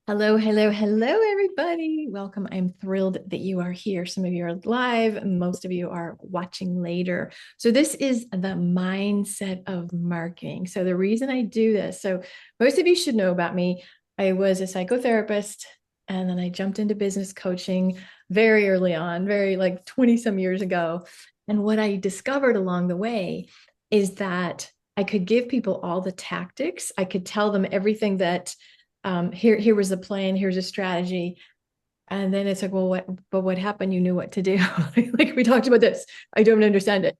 Hello, hello, hello, everybody. Welcome. I'm thrilled that you are here. Some of you are live, most of you are watching later. So, this is the mindset of marketing. So, the reason I do this, so most of you should know about me. I was a psychotherapist and then I jumped into business coaching very early on, very like 20 some years ago. And what I discovered along the way is that I could give people all the tactics, I could tell them everything that here was the plan, here's a strategy. And then it's like, well, what happened? You knew what to do. Like we talked about this. I don't understand it.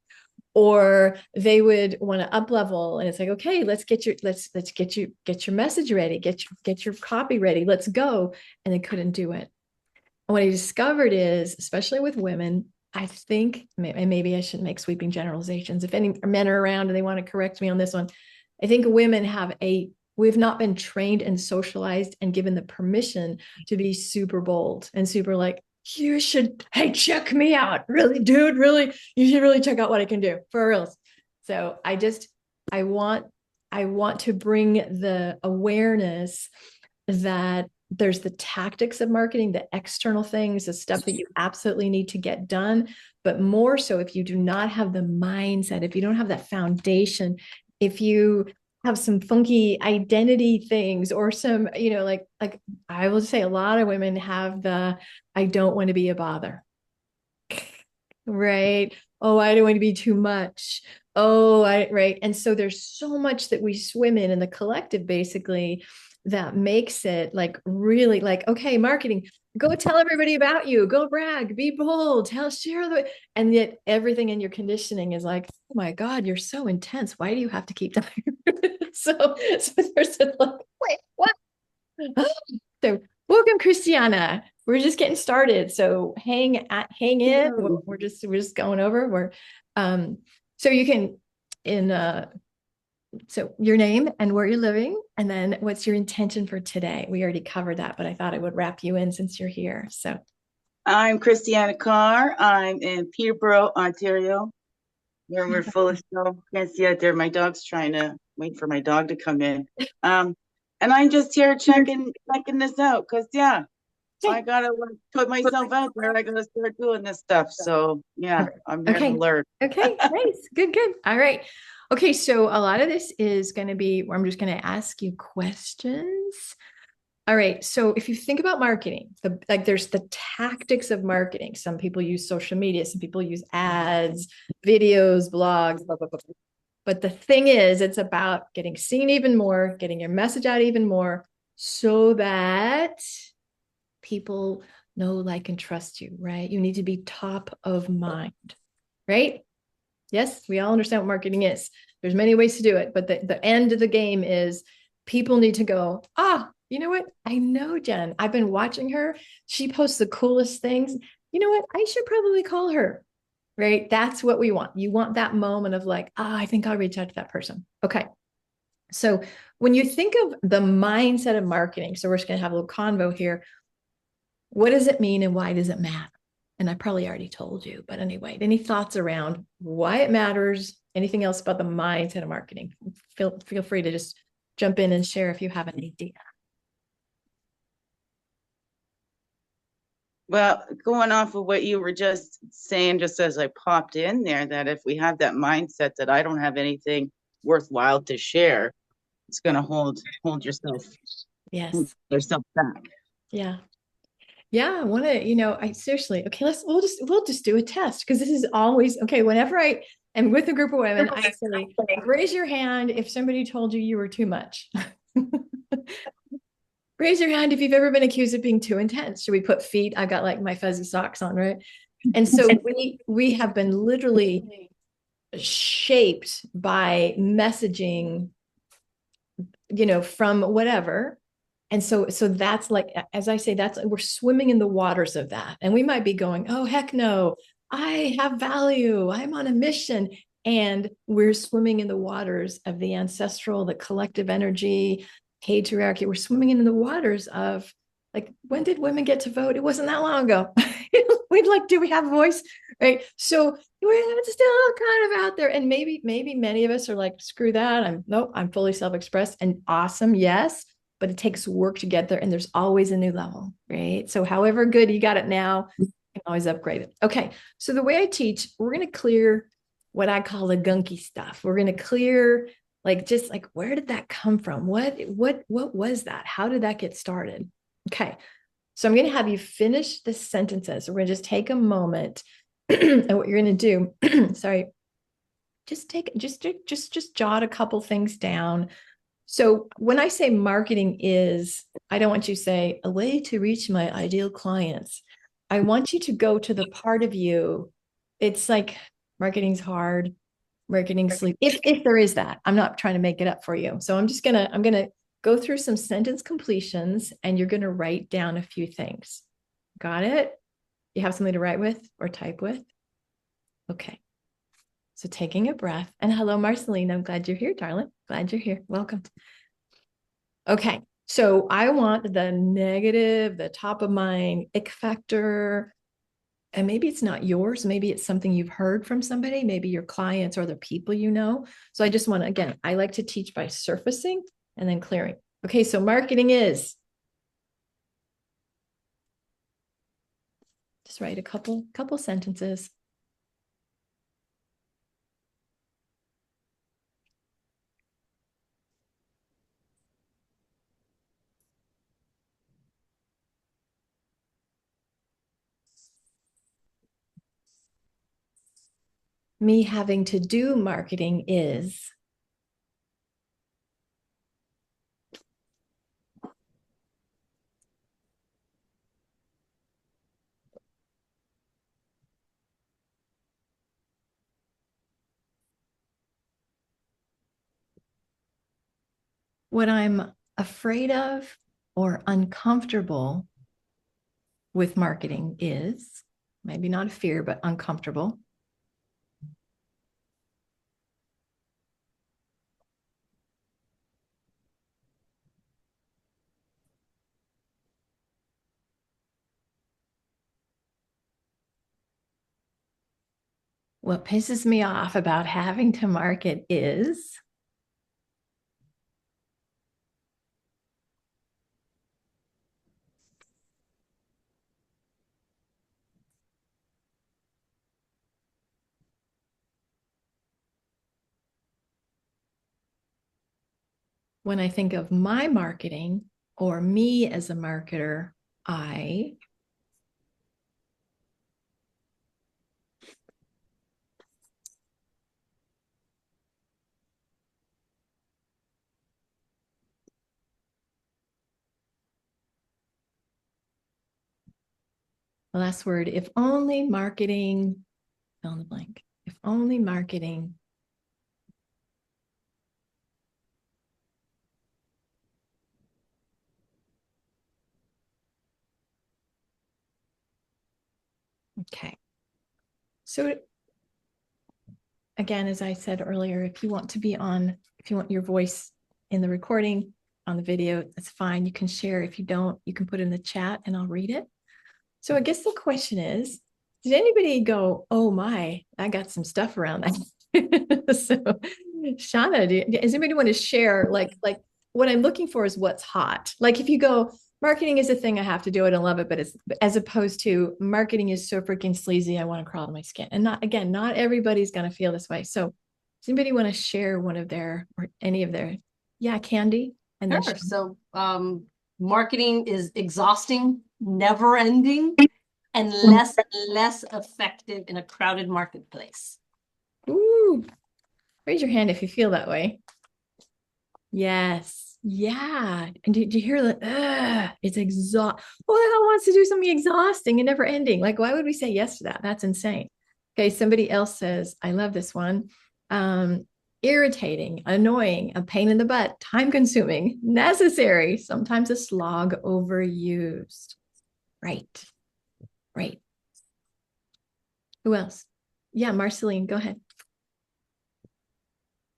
Or they would want to up level and it's like, okay, let's get your message ready, get your copy ready, let's go. And they couldn't do it. And what I discovered is, especially with women, I think, and maybe I shouldn't make sweeping generalizations. If any men are around and they want to correct me on this one, I think women we've not been trained and socialized and given the permission to be super bold and super like, hey, check me out. Really, dude, really, you should really check out what I can do for reals. So I want, I want to bring the awareness that there's the tactics of marketing, the external things, the stuff that you absolutely need to get done. But more so, if you do not have the mindset, if you don't have that foundation, if you have some funky identity things or some, like I will say a lot of women have the I don't want to be a bother. Right. Oh, I don't want to be too much. Oh, right. And so there's so much that we swim in the collective, basically, that makes it like really like, okay, marketing, go tell everybody about you, go brag, be bold, share the, and yet everything in your conditioning is like, oh my God, you're so intense. Why do you have to keep telling? So there's a like, wait, what? So welcome, Christiana. We're just getting started. So hang in. We're just going over. Um so you can in so your name and where you're living, and then what's your intention for today? We already covered that, but I thought I would wrap you in since you're here. So I'm Christiana Carr. I'm in Peterborough, Ontario, where we're full of snow. Can't see out there. My dog's trying to wait for my dog to come in. Um, and I'm just here checking this out because I okay. gotta like, put myself out there. I gotta start doing this stuff. So yeah, I'm there to Okay. learn. Okay. Nice. Good, good. All right. Okay. So a lot of this is going to be where I'm just going to ask you questions. All right. So if you think about marketing, like there's the tactics of marketing. Some people use social media, some people use ads, videos, blogs, blah, blah, blah. But the thing is, it's about getting seen even more, getting your message out even more so that people know, like, and trust you, right? You need to be top of mind, right? Yes, we all understand what marketing is. There's many ways to do it, but the end of the game is people need to go, you know what? I know Jen. I've been watching her. She posts the coolest things. You know what? I should probably call her. Right? That's what we want. You want that moment of like, I think I'll reach out to that person. Okay. So when you think of the mindset of marketing, so we're just going to have a little convo here. What does it mean and why does it matter? And I probably already told you, but anyway, any thoughts around why it matters? Anything else about the mindset of marketing? Feel free to just jump in and share if you have an idea. Well, going off of what you were just saying, just as I popped in there, that if we have that mindset that I don't have anything worthwhile to share, it's going to hold Yes. yourself back. Yeah. Yeah. I want to, I seriously, okay, we'll just do a test because this is always okay. Whenever I am with a group of women, I say, raise your hand if somebody told you you were too much. Raise your hand if you've ever been accused of being too intense. Should we put feet? I got like my fuzzy socks on, right? And so we have been literally shaped by messaging, from whatever. And so that's like, as I say, that's we're swimming in the waters of that. And we might be going, oh, heck no, I have value. I'm on a mission. And we're swimming in the waters of the ancestral, the collective energy, patriarchy. We're swimming in the waters of like, when did women get to vote? It wasn't that long ago. We'd like, do we have a voice? Right. So we're still kind of out there. And maybe many of us are like, screw that. I'm fully self-expressed and awesome. Yes. but it takes work to get there. And there's always a new level, right? So however good you got it now, you can always upgrade it. Okay. So the way I teach, we're going to clear what I call the gunky stuff. We're going to clear just like, where did that come from? What was that? How did that get started? Okay. So I'm going to have you finish the sentences. We're going to just take a moment and what you're going to do, sorry, just jot a couple things down. So when I say marketing is, I don't want you to say a way to reach my ideal clients. I want you to go to the part of you. It's like marketing's hard, marketing's sleep. If there is that, I'm not trying to make it up for you. So I'm gonna go through some sentence completions and you're gonna write down a few things. Got it? You have something to write with or type with? Okay. So taking a breath. And hello, Marceline. I'm glad you're here, darling. Glad you're here. Welcome. Okay. So I want the negative, the top of mind ick factor. And maybe it's not yours. Maybe it's something you've heard from somebody, maybe your clients or the people you know. So I just want to, again, I like to teach by surfacing and then clearing. Okay. So marketing is. Just write a couple sentences. Me having to do marketing is. What I'm afraid of or uncomfortable with marketing is, maybe not a fear, but uncomfortable. What pisses me off about having to market is. When I think of my marketing or me as a marketer, I. The last word, if only marketing, fill in the blank. If only marketing. Okay. So again, as I said earlier, if you want your voice in the recording, on the video, that's fine. You can share. If you don't, you can put it in the chat and I'll read it. So I guess the question is, did anybody go, oh my, I got some stuff around that? So Shauna, does anybody want to share like what I'm looking for is what's hot? Like if you go, marketing is a thing I have to do it and love it, but it's as opposed to marketing is so freaking sleazy, I want to crawl to my skin. And not everybody's going to feel this way. So does anybody want to share one of their or any of their, yeah, Candy? And sure. Then so marketing is exhausting, never ending, and less and less effective in a crowded marketplace. Ooh, raise your hand if you feel that way. Yes. Yeah. And did you hear that? It's exhausting. Who the hell wants to do something exhausting and never ending? Like, why would we say yes to that? That's insane. Okay. Somebody else says, I love this one. Irritating, annoying, a pain in the butt, time consuming, necessary, sometimes a slog, overused. Right. Right. Who else? Yeah, Marceline, go ahead.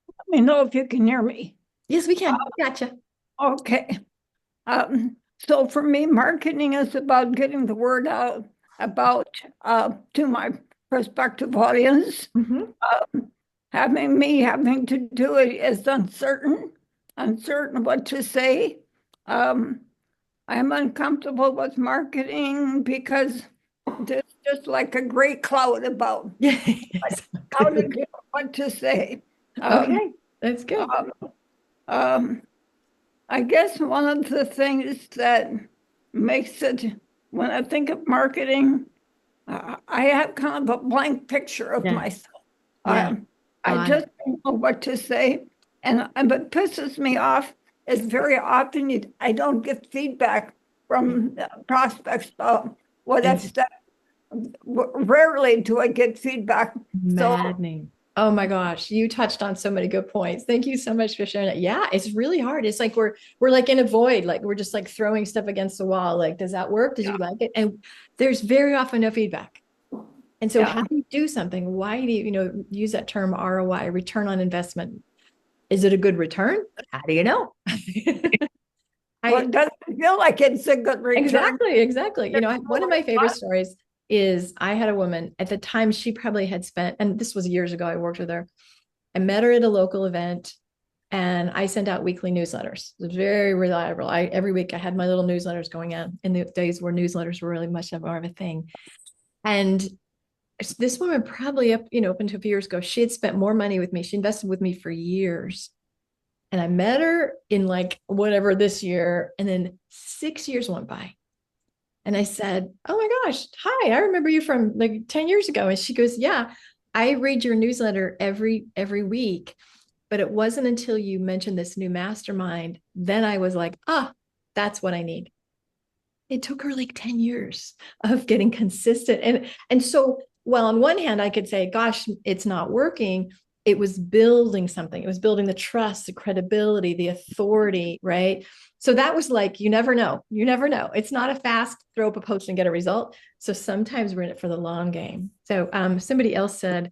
Let me know if you can hear me. Yes, we can. Gotcha. Okay. So for me, marketing is about getting the word out about to my prospective audience. Having to do it is uncertain what to say, I'm uncomfortable with marketing because there's just like a gray cloud about Yeah. how to do what to say. Okay, that's good. Um, um, I guess one of the things that makes it, when I think of marketing, I have kind of a blank picture of Yeah. myself. Yeah. I Got just it. don't know what to say. And what pisses me off is very often I don't get feedback from prospects about what I've It's said. Rarely do I get feedback. So maddening. Oh my gosh, you touched on so many good points. Thank you so much for sharing that. Yeah, it's really hard. It's like we're like in a void, like we're just like throwing stuff against the wall. Like, does that work? Did you like it? And there's very often no feedback. And so yeah, how do you do something? Why do you use that term ROI, return on investment? Is it a good return? How do you know? well, I it doesn't feel like it's a good return. exactly. One of my favorite stories is I had a woman at the time, she probably had spent, and this was years ago, I worked with her. I met her at a local event and I sent out weekly newsletters. It was very reliable. Every week I had my little newsletters going out in the days where newsletters were really much more of a thing. And this woman probably up until a few years ago, she had spent more money with me. She invested with me for years. And I met her in like whatever this year. And then 6 years went by. And I said, "Oh my gosh, hi, I remember you from like 10 years ago." And she goes, "Yeah, I read your newsletter every week, but it wasn't until you mentioned this new mastermind, then I was like, ah, that's what I need." It took her like 10 years of getting consistent. And so, well, on one hand, I could say, gosh, it's not working. It was building something. It was building the trust, the credibility, the authority, right? So that was like, you never know. You never know. It's not a fast throw up a post and get a result. So sometimes we're in it for the long game. So somebody else said,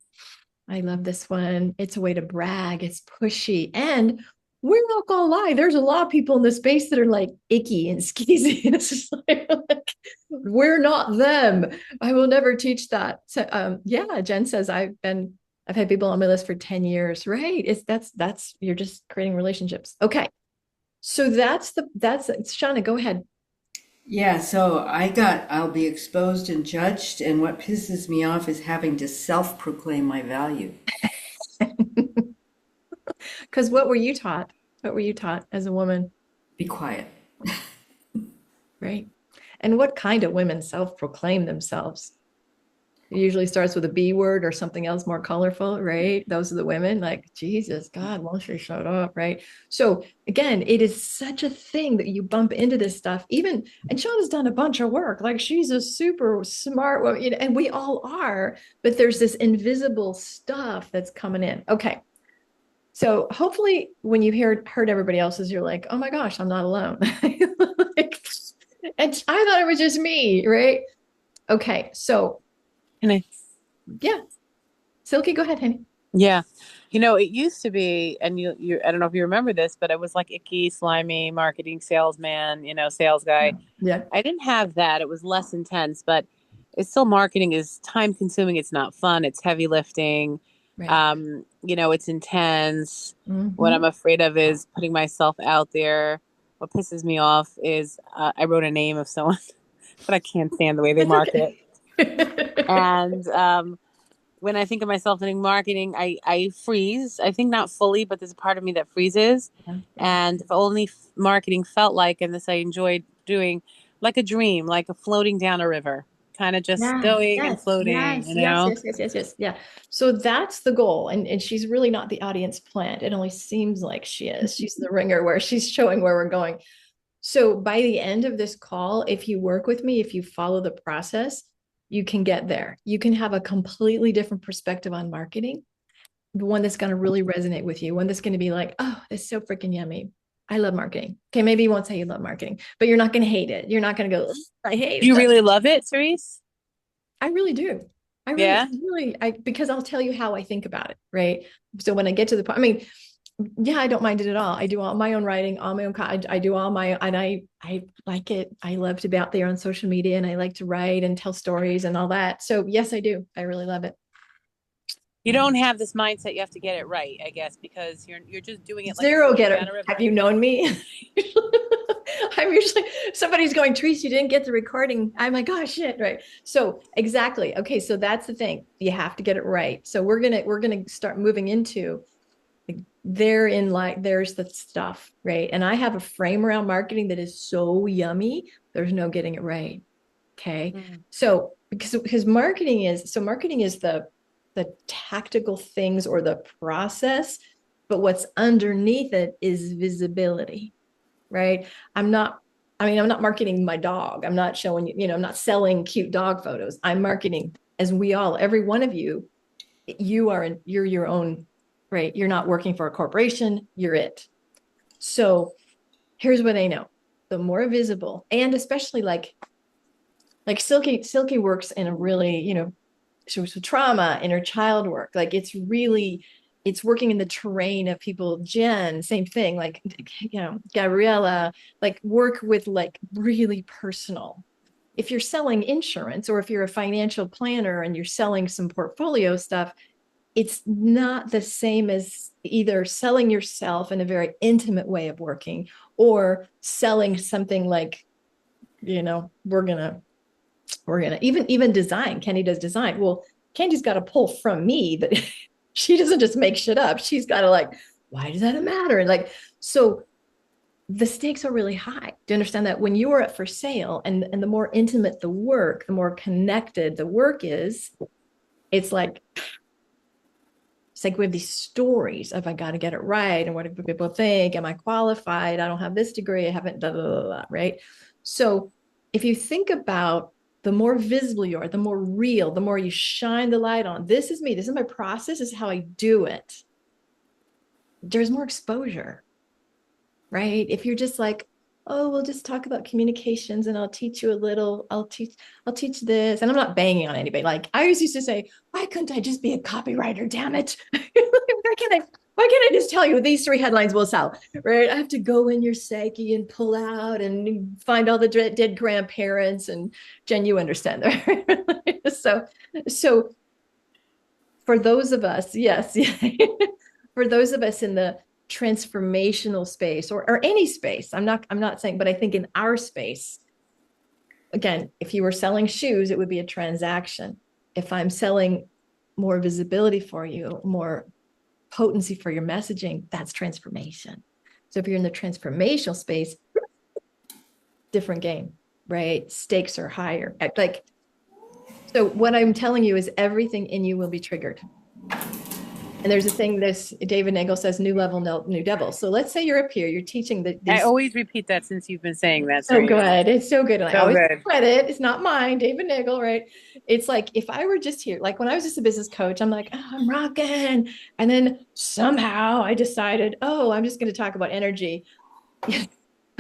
I love this one. It's a way to brag. It's pushy. And we're not gonna lie, there's a lot of people in the space that are like icky and skeezy. It's just like, we're not them. I will never teach that. So yeah, Jen says I've had people on my list for 10 years. Right. That's you're just creating relationships. Okay. So that's Shauna, go ahead. Yeah, so I'll be exposed and judged, and what pisses me off is having to self-proclaim my value. Because what were you taught? What were you taught as a woman? Be quiet. Right. And what kind of women self-proclaim themselves? It usually starts with a B word or something else more colorful, right? Those are the women like, Jesus, God, won't you shut up, right? So again, it is such a thing that you bump into this stuff. And Shauna's done a bunch of work. Like she's a super smart woman, and we all are, but there's this invisible stuff that's coming in. Okay. So hopefully when you heard everybody else's, you're like, oh my gosh, I'm not alone. Like, and I thought it was just me, right? Okay. So And I, yeah. Silky, go ahead, honey. yeah, it used to be, and I don't know if you remember this, but I was like icky, slimy marketing salesman, sales guy. Yeah. I didn't have that. It was less intense, but it's still marketing is time consuming. It's not fun. It's heavy lifting. Right. It's intense. What Mm-hmm. I'm afraid of is putting myself out there. What pisses me off is I wrote a name of someone, but I can't stand the way they It's market. okay. And when I think of myself in marketing, I freeze. I think not fully, but there's a part of me that freezes. Yeah. And if only marketing felt like, and this I enjoyed doing, like a dream, like a floating down a river, kind of just Yes, going and yes, floating, yes, yes, yes, yes, yes, yes. Yeah. So that's the goal. And she's really not the audience plant. It only seems like she is. She's the ringer where she's showing where we're going. So by the end of this call, if you work with me, if you follow the process, you can get there. You can have a completely different perspective on marketing, the one that's going to really resonate with you, one that's going to be like, oh, it's so freaking yummy. I love marketing. Okay, maybe you won't say you love marketing, but you're not going to hate it. You're not going to go, I hate Do you it. really love it, Therese? I really do. Yeah. Because I'll tell you how I think about it, right? So when I get to the point, I mean, yeah, I don't mind it at all. I do all my own writing, all my own, I do all my, and I like it. I love to be out there on social media and I like to write and tell stories and all that. So yes, I do. I really love it. You don't have this mindset you have to get it right, I guess, because you're just doing it like Zero floating getter. down a river. Have you known me? I'm usually somebody's going, Therese, you didn't get the recording. I'm like, oh shit, right? So exactly. Okay, so that's the thing. You have to get it right. So we're gonna start moving into therein, like there's the stuff, right? And I have a frame around marketing that is so yummy. There's no getting it right. Okay. So because marketing is the tactical things or the process, but what's underneath it is visibility, right? I'm not marketing my dog. I'm not showing you, I'm not selling cute dog photos. I'm marketing, as we all, every one of you, you're your own, right? You're not working for a corporation, you're it. So here's what I know. The more visible, and especially like Silky works in a really, she was with trauma, inner child work. Like it's working in the terrain of people. Jen, same thing, like, Gabriella, like work with like really personal. If you're selling insurance or if you're a financial planner and you're selling some portfolio stuff, it's not the same as either selling yourself in a very intimate way of working or selling something like, we're gonna even design. Kenny does design. Well, Candy's got to pull from me, but she doesn't just make shit up. She's got to like, why does that matter? And like, so the stakes are really high. Do you understand that when you are up for sale and the more intimate the work, the more connected the work is, it's like we have these stories of I got to get it right. And what do people think? Am I qualified? I don't have this degree. I haven't, blah, blah, blah, blah, right? So if you think about the more visible you are, the more real, the more you shine the light on, this is me, this is my process, this is how I do it. There's more exposure, right? If you're just like, oh, we'll just talk about communications and I'll teach you a little, I'll teach this. And I'm not banging on anybody. Like I always used to say, why couldn't I just be a copywriter? Damn it. why can't I just tell you these 3 headlines will sell, right? I have to go in your psyche and pull out and find all the dead grandparents. And Jen, you understand that. So for those of us, yes, for those of us in the transformational space or any space, I'm not saying, but I think in our space, again, if you were selling shoes, it would be a transaction. If I'm selling more visibility for you, more potency for your messaging, that's transformation. So if you're in the transformational space, different game, right? Stakes are higher. Like, so what I'm telling you is everything in you will be triggered. And there's a thing, this David Nagel says, new level, new devil. So let's say you're up here, you're teaching I always repeat that since you've been saying that. So good. It's so good. And so I always good. credit, it's not mine, David Nagel, right? It's like, if I were just here, like when I was just a business coach, I'm like, oh, I'm rocking. And then somehow I decided, oh, I'm just going to talk about energy. I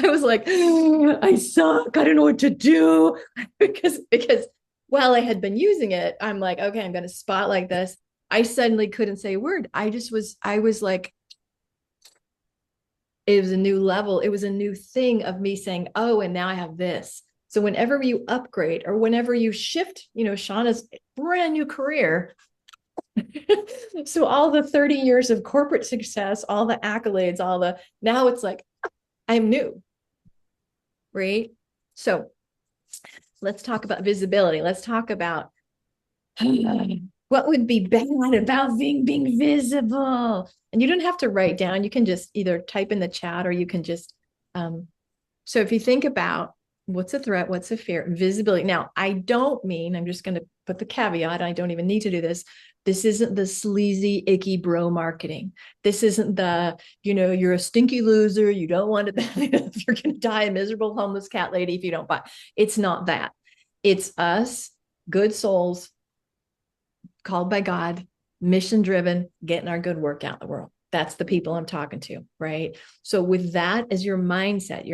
was like, I suck. I don't know what to do because while I had been using it, I'm like, okay, I'm going to spotlight this. I suddenly couldn't say a word. I was like, it was a new level. It was a new thing of me saying, oh, and now I have this. So whenever you upgrade or whenever you shift, Shauna's brand new career. So all the 30 years of corporate success, all the accolades, now it's like, I'm new. Right? So let's talk about visibility. Let's talk about what would be bad about being visible. And you don't have to write down. You can just either type in the chat or you can just, so if you think about what's a threat, what's a fear, visibility. Now, I don't mean, I'm just going to put the caveat, I don't even need to do this. This isn't the sleazy, icky bro marketing. This isn't the, you're a stinky loser. You don't want to, you're going to die a miserable homeless cat lady if you don't buy. It's not that. It's us, good souls, called by God, mission driven, getting our good work out in the world. That's the people I'm talking to, right? So with that as your mindset,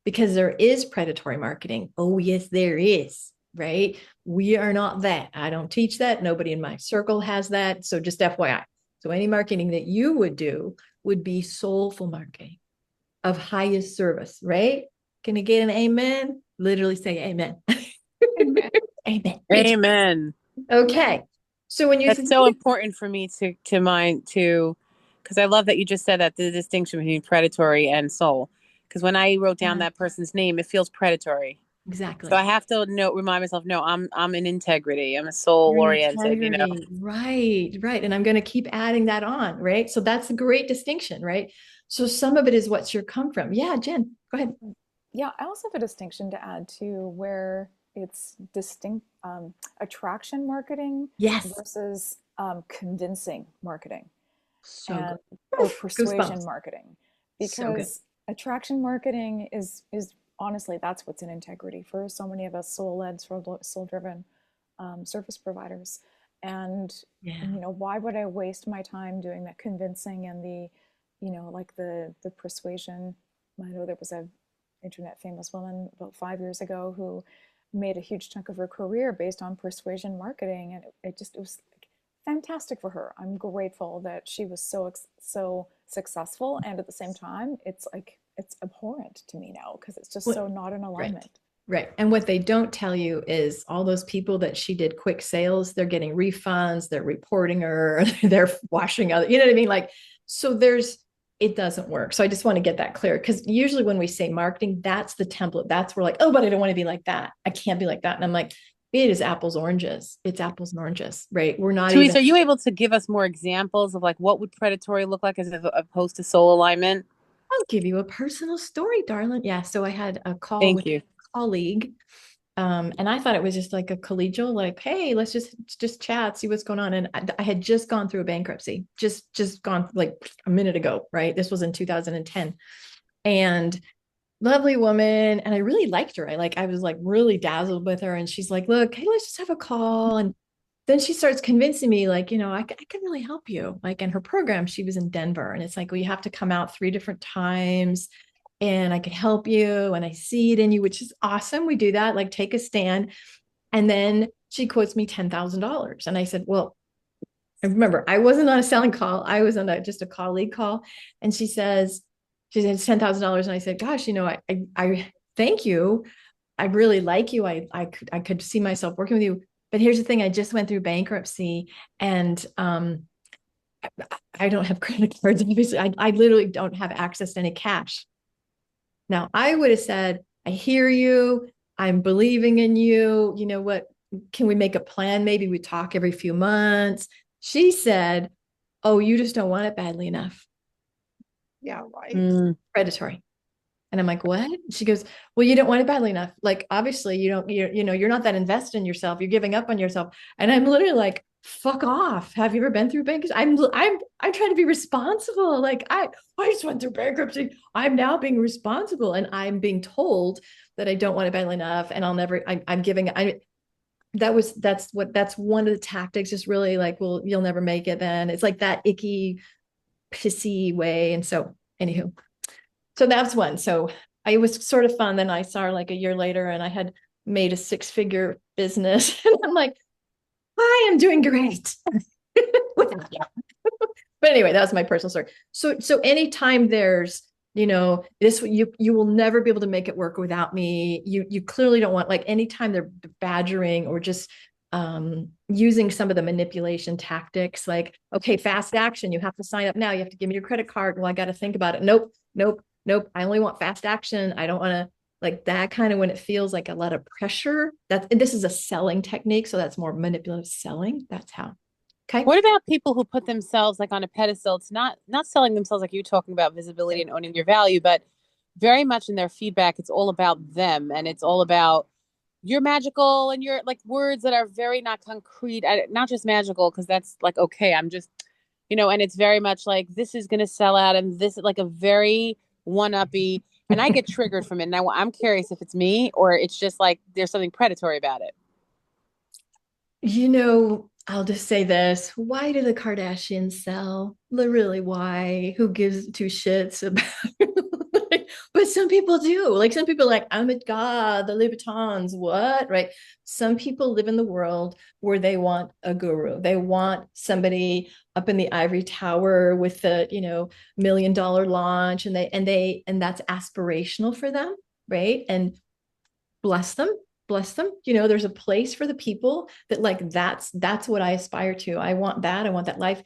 because there is predatory marketing. Oh, yes, there is, right? We are not that. I don't teach that. Nobody in my circle has that. So just FYI. So any marketing that you would do would be soulful marketing of highest service, right? Can you get an amen? Literally say amen. Amen. Amen. Amen. Okay. So when that's so important for me to mind too, because I love that you just said that the distinction between predatory and soul, Because when I wrote down Yeah. that person's name, it feels predatory. Exactly. So I have to remind myself, no, I'm in integrity. I'm a soul Your oriented, you know. integrity. Right, right. And I'm going to keep adding that on, right? So that's a great distinction, right? So some of it is what's your come from. Yeah, Jen, go ahead. Yeah, I also have a distinction to add to where it's distinct attraction marketing Yes. versus convincing marketing So and good. or Oof, persuasion goosebumps. marketing, So good. because attraction marketing is honestly that's what's in integrity for so many of us soul-led, soul-driven service providers. And Yeah. you know, why would I waste my time doing that convincing and the, you know, like the persuasion? I know there was a internet famous woman about 5 years ago who made a huge chunk of her career based on persuasion marketing, and it was like fantastic for her. I'm grateful that she was so successful, and at the same time, it's like it's abhorrent to me now because it's just Well, so not in right. alignment. Right. And what they don't tell you is all those people that she did quick sales, they're getting refunds, they're reporting her, they're washing out, you know what I mean? Like, so it doesn't work. So I just want to get that clear because usually when we say marketing, that's the template. That's where like, oh, but I don't want to be like that. I can't be like that. And I'm like, it is apples, oranges. It's apples and oranges, right? We're not Therese, even. are you able to give us more examples of like what would predatory look like as opposed to soul alignment? I'll give you a personal story, darling. Yeah. So I had a call Thank with you. a colleague. And I thought it was just like a collegial, like, hey, let's just chat, see what's going on. And I had just gone through a bankruptcy, just gone like a minute ago, right? This was in 2010. And lovely woman. And I really liked her. I was like really dazzled with her. And she's like, look, hey, let's just have a call. And then she starts convincing me, like, I can really help you. Like in her program, she was in Denver. And it's like, well, you have to come out 3 different times and I could help you. And I see it in you, which is awesome. We do that, like take a stand. And then she quotes me $10,000. And I said, well, I remember I wasn't on a selling call. I was on just a colleague call. And she said, it's $10,000. And I said, gosh, I thank you. I really like you. I could see myself working with you. But here's the thing. I just went through bankruptcy and, I don't have credit cards. Obviously, I literally don't have access to any cash. Now, I would have said, I hear you. I'm believing in you. You know what? Can we make a plan? Maybe we talk every few months. She said, oh, you just don't want it badly enough. Yeah, right. Predatory. And I'm like, what? She goes, well, you don't want it badly enough. Like, obviously you're not that invested in yourself. You're giving up on yourself. And I'm literally like, fuck off. Have you ever been through bankruptcy? I'm trying to be responsible. Like I just went through bankruptcy. I'm now being responsible. And I'm being told that I don't want it badly enough. And I'm giving, that's one of the tactics is really like, well, you'll never make it then. It's like that icky, pissy way. And so anywho, so that's one. So it was sort of fun. Then I saw her like a year later and I had made a 6-figure business. And I'm like, I am doing great. But anyway, that was my personal story. So anytime there's, this, you will never be able to make it work without me. You clearly don't want, like, anytime they're badgering or just using some of the manipulation tactics, like, okay, fast action, you have to sign up now. You have to give me your credit card. Well, I got to think about it. Nope, nope, nope. I only want fast action. I don't want to, like, that kind of, when it feels like a lot of pressure. This is a selling technique. So that's more manipulative selling. That's how. Okay. What about people who put themselves like on a pedestal? It's not selling themselves like you talking about visibility and owning your value, but very much in their feedback, it's all about them and it's all about you're magical and you're like words that are very not concrete, not just magical because that's like okay, I'm just and it's very much like this is going to sell out and this is like a very one-uppy, and I get triggered from it. And I'm curious if it's me or it's just like there's something predatory about it. I'll just say this. Why do the Kardashians sell? Really, why? Who gives two shits about it? But some people do. Like some people are like, oh my God, the Louboutins, what? Right? Some people live in the world where they want a guru. They want somebody up in the ivory tower with the, $1 million launch. And that's aspirational for them, right? And bless them. There's a place for the people that, like, that's what I aspire to. I want that life.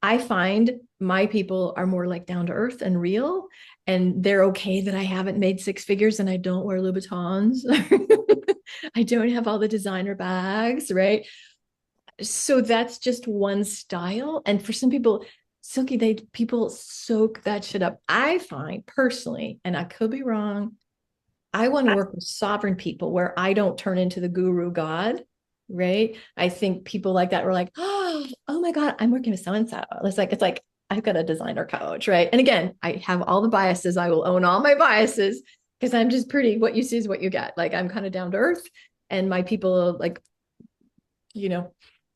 I find my people are more like down to earth and real, and they're okay that I haven't made six figures and I don't wear Louboutins. I don't have all the designer bags, right? So that's just one style. And for some people, Silky, people soak that shit up. I find personally, and I could be wrong, I want to work with sovereign people where I don't turn into the guru god, right? I think people like that were like, oh my God, I'm working with so-and-so. It's like I've got a designer coach, right? And again, I have all the biases. I will own all my biases because I'm just pretty, what you see is what you get. Like I'm kind of down to earth, and my people, like,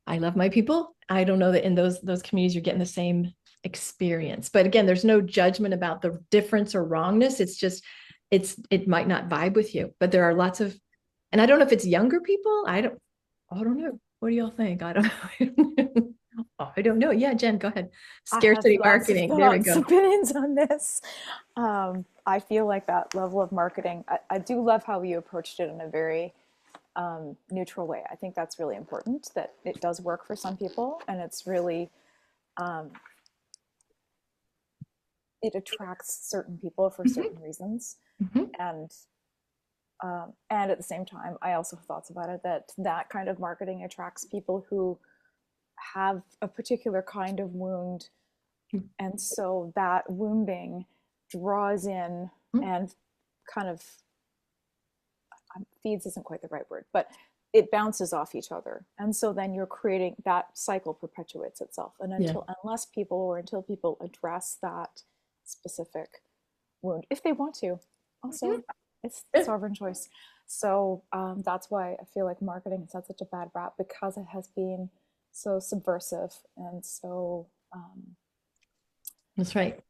I love my people. I don't know that in those communities you're getting the same experience. But again, there's no judgment about the difference or wrongness. It's just it might not vibe with you. But there are lots of, and I don't know if it's younger people. I don't know. What do y'all think? I don't know. Oh, I don't know. Yeah, Jen, go ahead. Scarcity marketing. There we go. Opinions on this. I feel like that level of marketing. I do love how you approached it in a very neutral way. I think that's really important, that it does work for some people, and it's really it attracts certain people for certain reasons. And at the same time, I also have thoughts about it that kind of marketing attracts people who have a particular kind of wound, and so that wounding draws in and kind of feeds isn't quite the right word, but it bounces off each other, and so then you're creating that cycle perpetuates itself, and until people address that specific wound, if they want to, also it's sovereign choice. So that's why I feel like marketing has had such a bad rap, because it has been so subversive and so that's right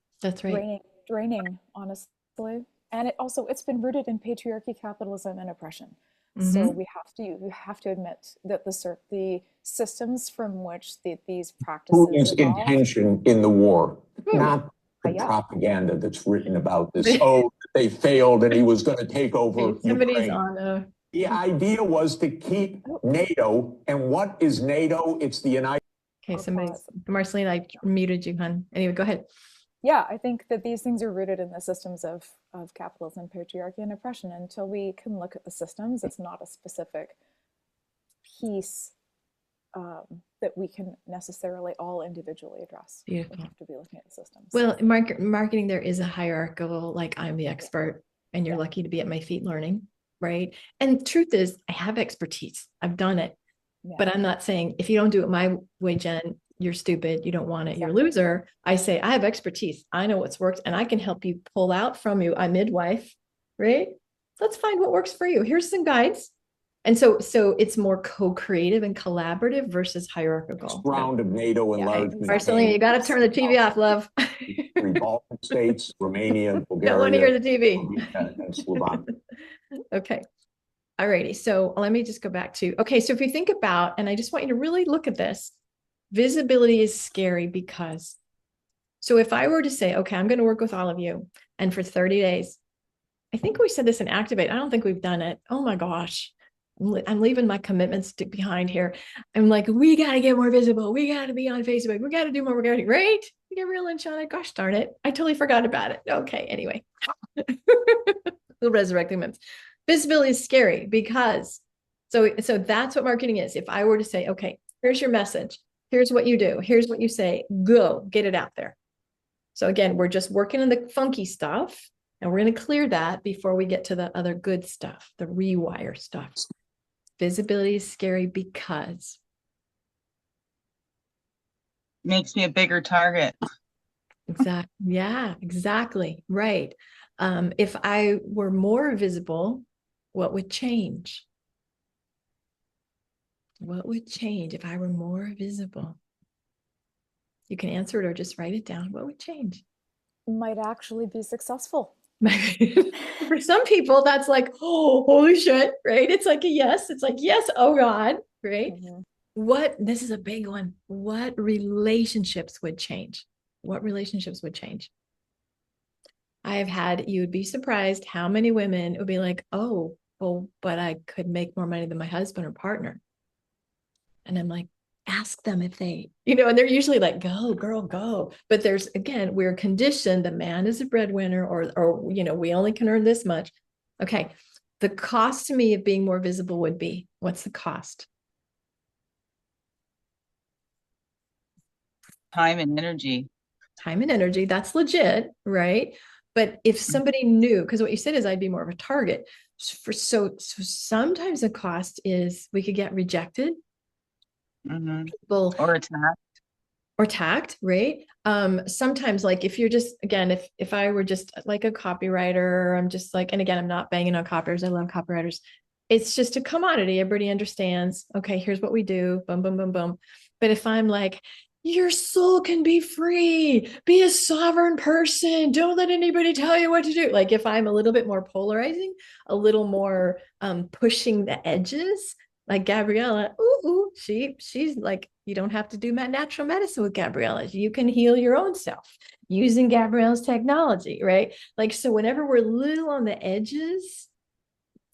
draining, honestly. And it's been rooted in patriarchy, capitalism, and oppression. So you have to admit that the systems from which these practices Putin's intention in the war, not the propaganda that's written about this. Oh, they failed and he was going to take over Somebody's Ukraine. on The idea was to keep NATO. And what is NATO? It's the United. Okay, Marceline, I muted you, hon. Anyway, go ahead. Yeah, I think that these things are rooted in the systems of capitalism, patriarchy, and oppression. Until we can look at the systems, it's not a specific piece that we can necessarily all individually address. Beautiful. We have to be looking at the systems. Well, in marketing, there is a hierarchical, like I'm the expert and you're lucky to be at my feet learning, right? And truth is, I have expertise. I've done it. But I'm not saying if you don't do it my way, Jen, you're stupid, you don't want it, you're a loser. I say, I have expertise. I know what's worked, and I can help you pull out from you. I'm midwife, right? Let's find what works for you. Here's some guides. And so it's more co-creative and collaborative versus hierarchical. Round of NATO enlargement. Marceline, you got to turn the TV off, love. Three Balkan states, Romania, Bulgaria. Don't want to hear the TV. And Slovakia. Okay. All righty. So let me just go back to, okay. So if you think about, and I just want you to really look at this, visibility is scary because, so if I were to say, okay, I'm going to work with all of you, and for 30 days, I think we said this in Activate. I don't think we've done it. Oh my gosh. I'm leaving my commitments behind here. I'm like, we got to get more visible. We got to be on Facebook. We got to do more marketing, right? Get real in, Shauna. Gosh darn it. I totally forgot about it. Okay. Anyway, we'll resurrect the commitments. Visibility is scary because, so that's what marketing is. If I were to say, okay, here's your message. Here's what you do. Here's what you say. Go get it out there. So again, we're just working on the funky stuff, and we're going to clear that before we get to the other good stuff, the rewire stuff. Visibility is scary because makes me a bigger target. Exactly. Yeah, exactly. Right. If I were more visible, what would change? What would change if I were more visible? You can answer it or just write it down. What would change? Might actually be successful. For some people, that's like, oh, holy shit, right? It's like a yes. It's like, yes, oh God, right? This is a big one. What relationships would change? What relationships would change? I have had, you would be surprised how many women would be like, oh, but I could make more money than my husband or partner. And I'm like, ask them if they, and they're usually like, go, girl, go. But there's, again, we're conditioned, the man is a breadwinner, or, we only can earn this much. Okay. The cost to me of being more visible would be, what's the cost? Time and energy. Time and energy. That's legit, right? But if somebody knew, because what you said is I'd be more of a target. So sometimes the cost is we could get rejected. People or attacked, right? Sometimes, like, if you're just, again, if I were just like a copywriter, I'm just like, and again, I'm not banging on copywriters, I love copywriters. It's just a commodity. Everybody understands, okay, here's what we do, boom, boom, boom, boom. But if I'm like, your soul can be free, be a sovereign person, don't let anybody tell you what to do. Like, if I'm a little bit more polarizing, a little more pushing the edges, like Gabriella, she's like, you don't have to do natural medicine with Gabriella. You can heal your own self using Gabriella's technology, right? Like, so whenever we're little on the edges,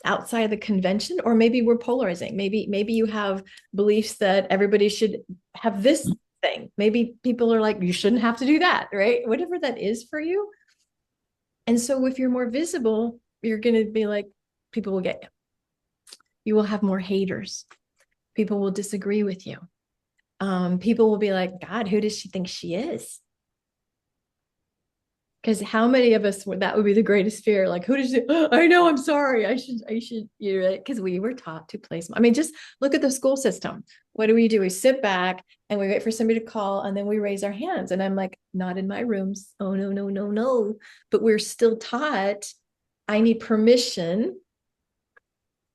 outside of the convention, or maybe we're polarizing, maybe you have beliefs that everybody should have this thing. Maybe people are like, you shouldn't have to do that, right? Whatever that is for you. And so if you're more visible, you're going to be like, people will get you. You will have more haters. People will disagree with you. People will be like, God, who does she think she is? Because how many of us that would be the greatest fear? Like, who does she, I know, I'm sorry. I should, because we were taught to place. I mean, just look at the school system. What do? We sit back and we wait for somebody to call, and then we raise our hands. And I'm like, not in my rooms. Oh, no, no, no, no. But we're still taught, I need permission.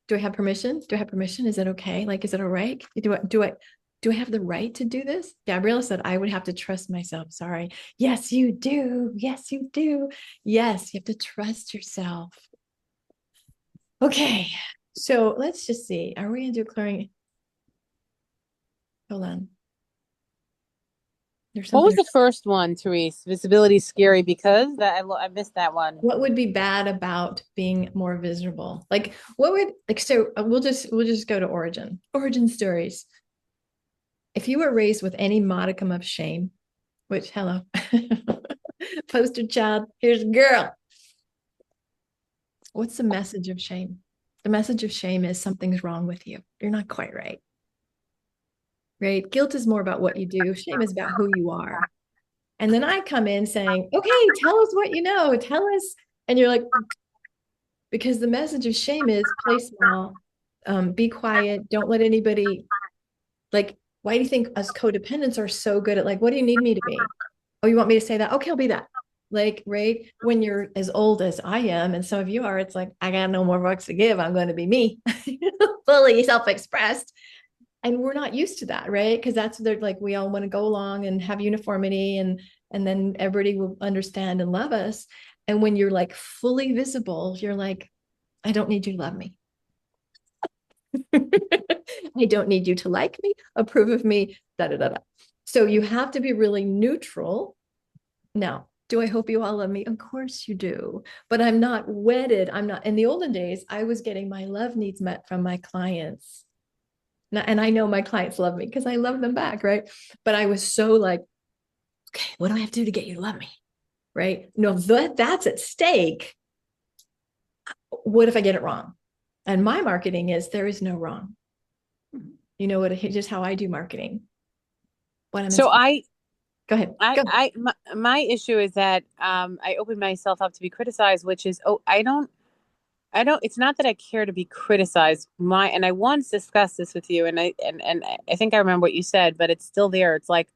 Do I have permission? Do I have permission? Is it okay? Like, is it all right? Do I have the right to do this? Gabriella said, I would have to trust myself. Sorry. Yes, you do. Yes, you do. Yes, you have to trust yourself. Okay. So let's just see. Are we going to do clearing? Hold on. What was the first one, Therese? Visibility is scary because I missed that one. What would be bad about being more visible? Like, what would, like, so we'll just go to origin stories. If you were raised with any modicum of shame, which, hello, poster child, here's a girl. What's the message of shame? The message of shame is something's wrong with you. You're not quite right. Right? Guilt is more about what you do. Shame is about who you are. And then I come in saying, okay, tell us what you know. Tell us. And you're like, because the message of shame is play small, be quiet, don't let anybody, like, why do you think us codependents are so good at, like, what do you need me to be? Oh, you want me to say that? Okay, I'll be that. Like, right? When you're as old as I am, and some of you are, it's like, I got no more bucks to give. I'm going to be me, fully self-expressed. And we're not used to that, right? Because that's, they're like, we all want to go along and have uniformity, and then everybody will understand and love us. And when you're like fully visible, you're like, I don't need you to love me. I don't need you to like me, approve of me, da da da da. So you have to be really neutral. Now, do I hope you all love me? Of course you do. But I'm not wedded. I'm not. In the olden days, I was getting my love needs met from my clients. And I know my clients love me because I love them back, right? But I was so like, okay, what do I have to do to get you to love me? Right? No, that's at stake. What if I get it wrong? And my marketing is, there is no wrong. You know what? Just how I do marketing. Go ahead. My issue is that I open myself up to be criticized, which is, it's not that I care to be criticized. And I once discussed this with you, and I think I remember what you said, but it's still there. It's like,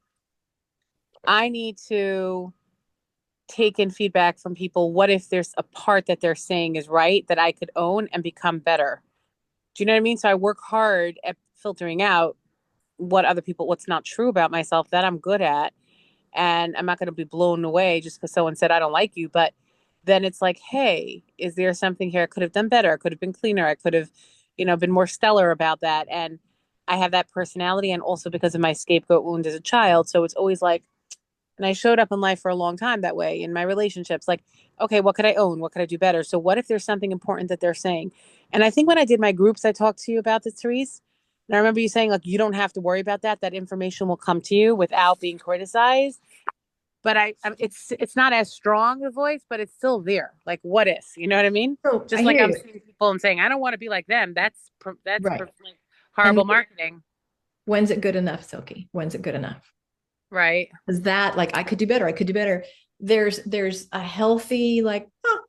I need to take in feedback from people. What if there's a part that they're saying is right that I could own and become better? Do you know what I mean? So I work hard at filtering out what's not true about myself that I'm good at. And I'm not going to be blown away just because someone said, I don't like you. But then it's like, hey, is there something here I could have done better? I could have been cleaner. I could have, been more stellar about that. And I have that personality, and also because of my scapegoat wound as a child. So it's always like, and I showed up in life for a long time that way in my relationships. Like, okay, what could I own? What could I do better? So what if there's something important that they're saying? And I think when I did my groups, I talked to you about this, Therese. And I remember you saying, like, you don't have to worry about that. That information will come to you without being criticized. But it's not as strong a voice, but it's still there. Like, what if? You know what I mean? So I Just like hear I'm you. seeing people and saying, I don't want to be like them. That's Right. like horrible And marketing. when's it good enough, Silky? When's it good enough? Right. Is that like, I could do better. I could do better. There's a healthy, like, oh,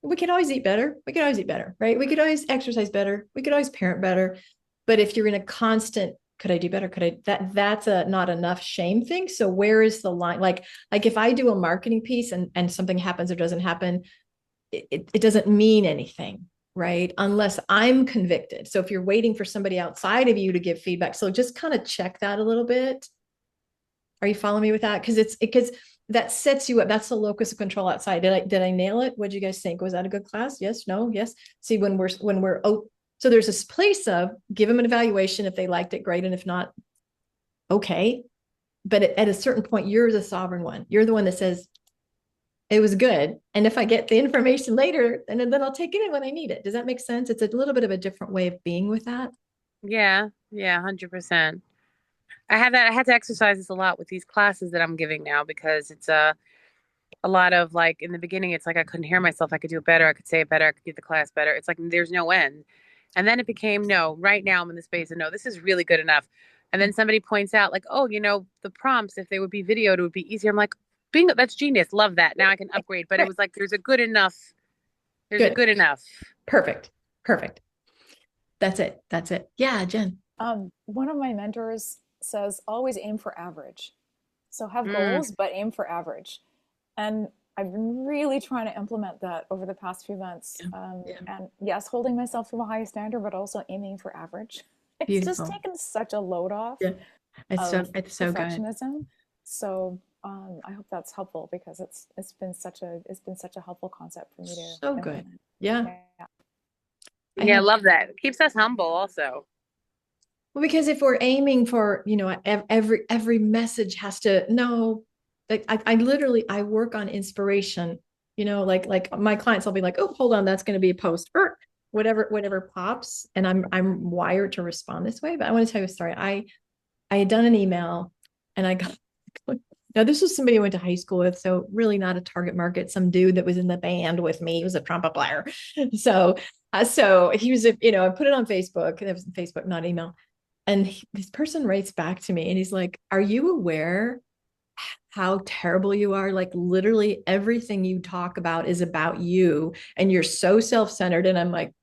we can always eat better. We can always eat better, right? We could always exercise better. We could always parent better. But if you're in a constant, could I do better? Could I, that's a not enough shame thing. So where is the line? Like if I do a marketing piece and something happens or doesn't happen, it doesn't mean anything, right? Unless I'm convicted. So if you're waiting for somebody outside of you to give feedback, so just kind of check that a little bit. Are you following me with that? Because that sets you up. That's the locus of control outside. Did I nail it? What do you guys think? Was that a good class? Yes, no, yes. See, when we're so there's this place of give them an evaluation. If they liked it, great. And if not, okay. But at a certain point, you're the sovereign one. You're the one that says it was good. And if I get the information later, then I'll take it in when I need it. Does that make sense? It's a little bit of a different way of being with that. Yeah. Yeah. 100%. I had to exercise this a lot with these classes that I'm giving now because it's a lot of like in the beginning, it's like I couldn't hear myself. I could do it better. I could say it better. I could give the class better. It's like there's no end. And then it became no, right now I'm in the space and no, this is really good enough. And then somebody points out, like, oh, the prompts, if they would be videoed, it would be easier. I'm like, bingo, that's genius. Love that. Now I can upgrade. But it was like there's a good enough. There's a good enough. Perfect. That's it. Yeah, Jen. One of my mentors says always aim for average. So have goals, but aim for average. And I've been really trying to implement that over the past few months. And yes, holding myself to a high standard, but also aiming for average. It's Beautiful. just taken such a load off. Yeah. It's so perfectionism. good. So I hope that's helpful because it's been such a helpful concept for me to so implement. good. Yeah. I love that. It keeps us humble also. Well, because if we're aiming for, every message has to know, like I literally work on inspiration, like my clients, I'll be like, oh, hold on, that's going to be a post or whatever pops. And I'm wired to respond this way. But I want to tell you a story. I had done an email and I got, now this was somebody I went to high school with. So really not a target market, some dude that was in the band with me. He was a trumpet player. So he was, I put it on Facebook, and it was Facebook, not email. And this person writes back to me and he's like, are you aware how terrible you are? Like literally everything you talk about is about you and you're so self-centered. And I'm like,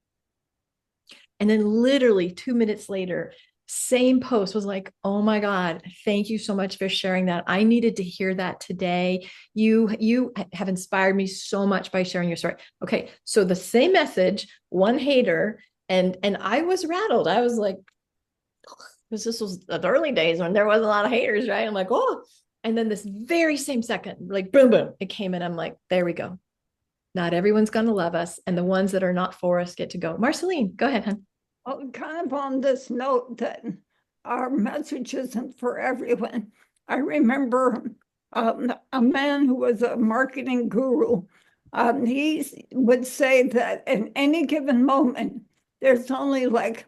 and then literally 2 minutes later, same post was like, oh my God, thank you so much for sharing that. I needed to hear that today. You have inspired me so much by sharing your story. Okay. So the same message, one hater, and I was rattled. I was like, because this was the early days when there wasn't a lot of haters, right? I'm like, oh, and then this very same second, like boom, boom, it came in. I'm like, there we go. Not everyone's going to love us. And the ones that are not for us get to go. Marceline, go ahead, hon. Well, kind of on this note that our message isn't for everyone. I remember a man who was a marketing guru. He would say that in any given moment, there's only like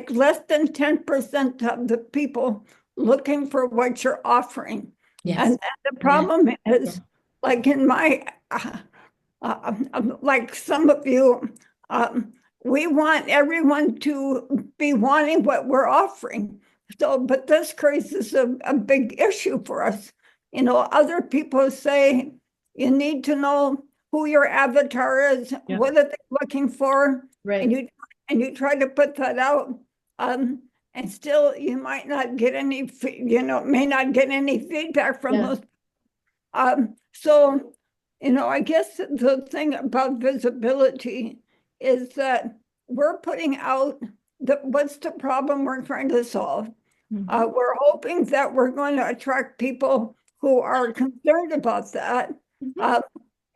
less than 10% of the people looking for what you're offering. Yes. And the problem is, like in my, like some of you, we want everyone to be wanting what we're offering. So, but this creates a big issue for us. Other people say you need to know who your avatar is, what are they looking for, right? And you try to put that out, and still you might not get any, may not get any feedback from those. So, I guess the thing about visibility is that we're putting out what's the problem we're trying to solve. We're hoping that we're going to attract people who are concerned about that.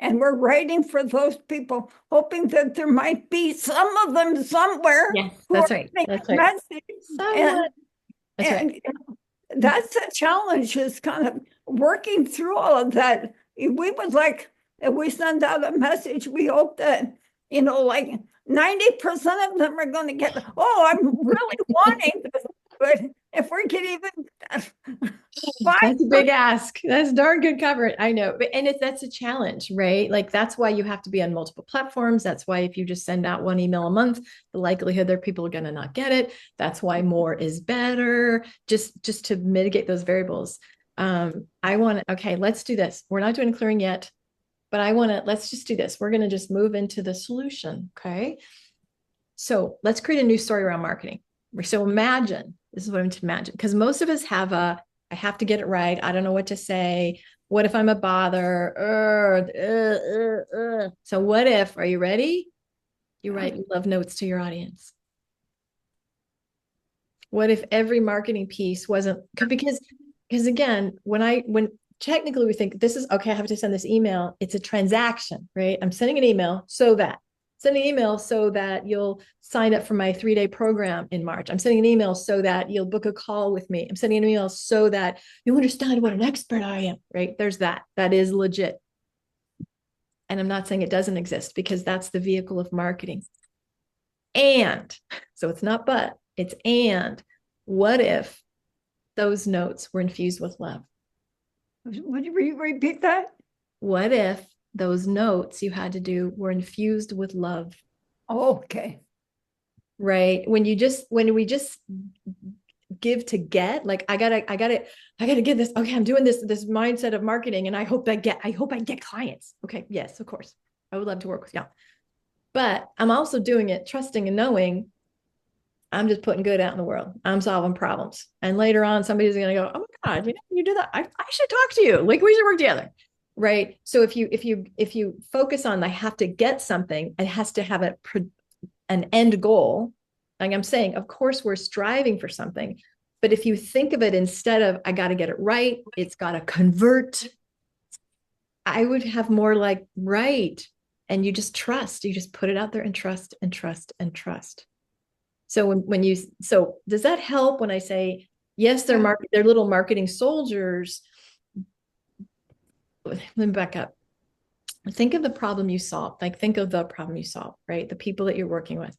And we're writing for those people, hoping that there might be some of them somewhere. Yes, that's right. That's right. And that's a challenge, is kind of working through all of that. We would like, if we send out a message, we hope that, like 90% of them are going to get, oh, I'm really wanting this. But if we could even That's a big ask. That's darn good coverage. I know. And that's a challenge, right? Like that's why you have to be on multiple platforms. That's why if you just send out one email a month, the likelihood that people are going to not get it. That's why more is better, just to mitigate those variables. Okay, let's do this. We're not doing clearing yet, but let's just do this. We're going to just move into the solution. Okay. So let's create a new story around marketing. So imagine, this is what I'm to imagine, because most of us have I have to get it right. I don't know what to say. What if I'm a bother? So what if, are you ready? You write love notes to your audience. What if every marketing piece wasn't, because again, when technically we think this is okay, I have to send this email. It's a transaction, right? I'm sending an email so that you'll sign up for my 3-day program in March. I'm sending an email so that you'll book a call with me. I'm sending an email so that you understand what an expert I am, right? There's that. That is legit. And I'm not saying it doesn't exist because that's the vehicle of marketing. And so it's not but, it's and. What if those notes were infused with love? Would you repeat that? What if those notes you had to do were infused with love? Oh, okay. Right. When we just give to get, like I gotta get this. Okay, I'm doing this mindset of marketing, and I hope I get clients. Okay, yes, of course. I would love to work with you. But I'm also doing it trusting and knowing I'm just putting good out in the world. I'm solving problems. And later on, somebody's going to go, oh my God, you do that. I should talk to you. Like we should work together. Right. So if you focus on, I have to get something, it has to have an end goal. Like I'm saying, of course, we're striving for something. But if you think of it instead of, I got to get it right, it's got to convert. I would have more like, right. And you just trust, you just put it out there and trust and trust and trust. So so does that help when I say, yes, they're little marketing soldiers? Let me back up. Think of the problem you solve. Like think of the problem you solve, right? The people that you're working with.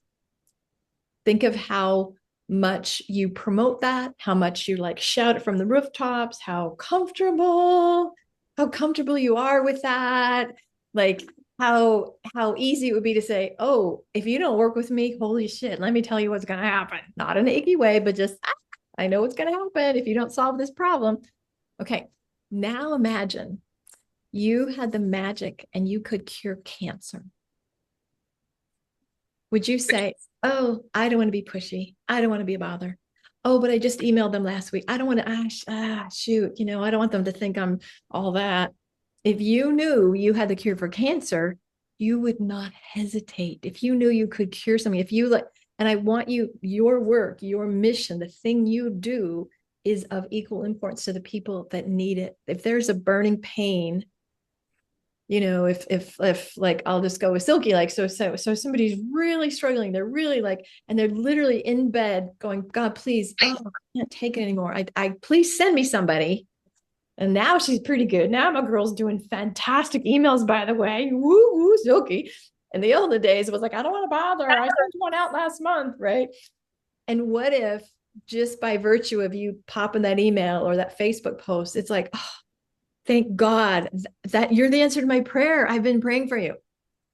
Think of how much you promote that, how much you like shout it from the rooftops, how comfortable you are with that. Like how easy it would be to say, oh, if you don't work with me, holy shit, let me tell you what's going to happen. Not in an icky way, but just, I know what's going to happen if you don't solve this problem. Okay, now imagine you had the magic and you could cure cancer. Would you say, oh, I don't want to be pushy. I don't want to be a bother. Oh, but I just emailed them last week. I don't want to, shoot, I don't want them to think I'm all that. If you knew you had the cure for cancer, you would not hesitate. If you knew you could cure something, and I want your work, your mission, the thing you do is of equal importance to the people that need it. If there's a burning pain, if like, I'll just go with Silky, like, so somebody's really struggling, they're really like, and they're literally in bed going, God, please, I can't take it anymore. I please send me somebody. And now she's pretty good. Now my girl's doing fantastic emails, by the way. Woo, woo, Silky. And the older days, it was like, I don't want to bother. I sent one out last month, right? And what if just by virtue of you popping that email or that Facebook post, it's like, oh, thank God that you're the answer to my prayer. I've been praying for you.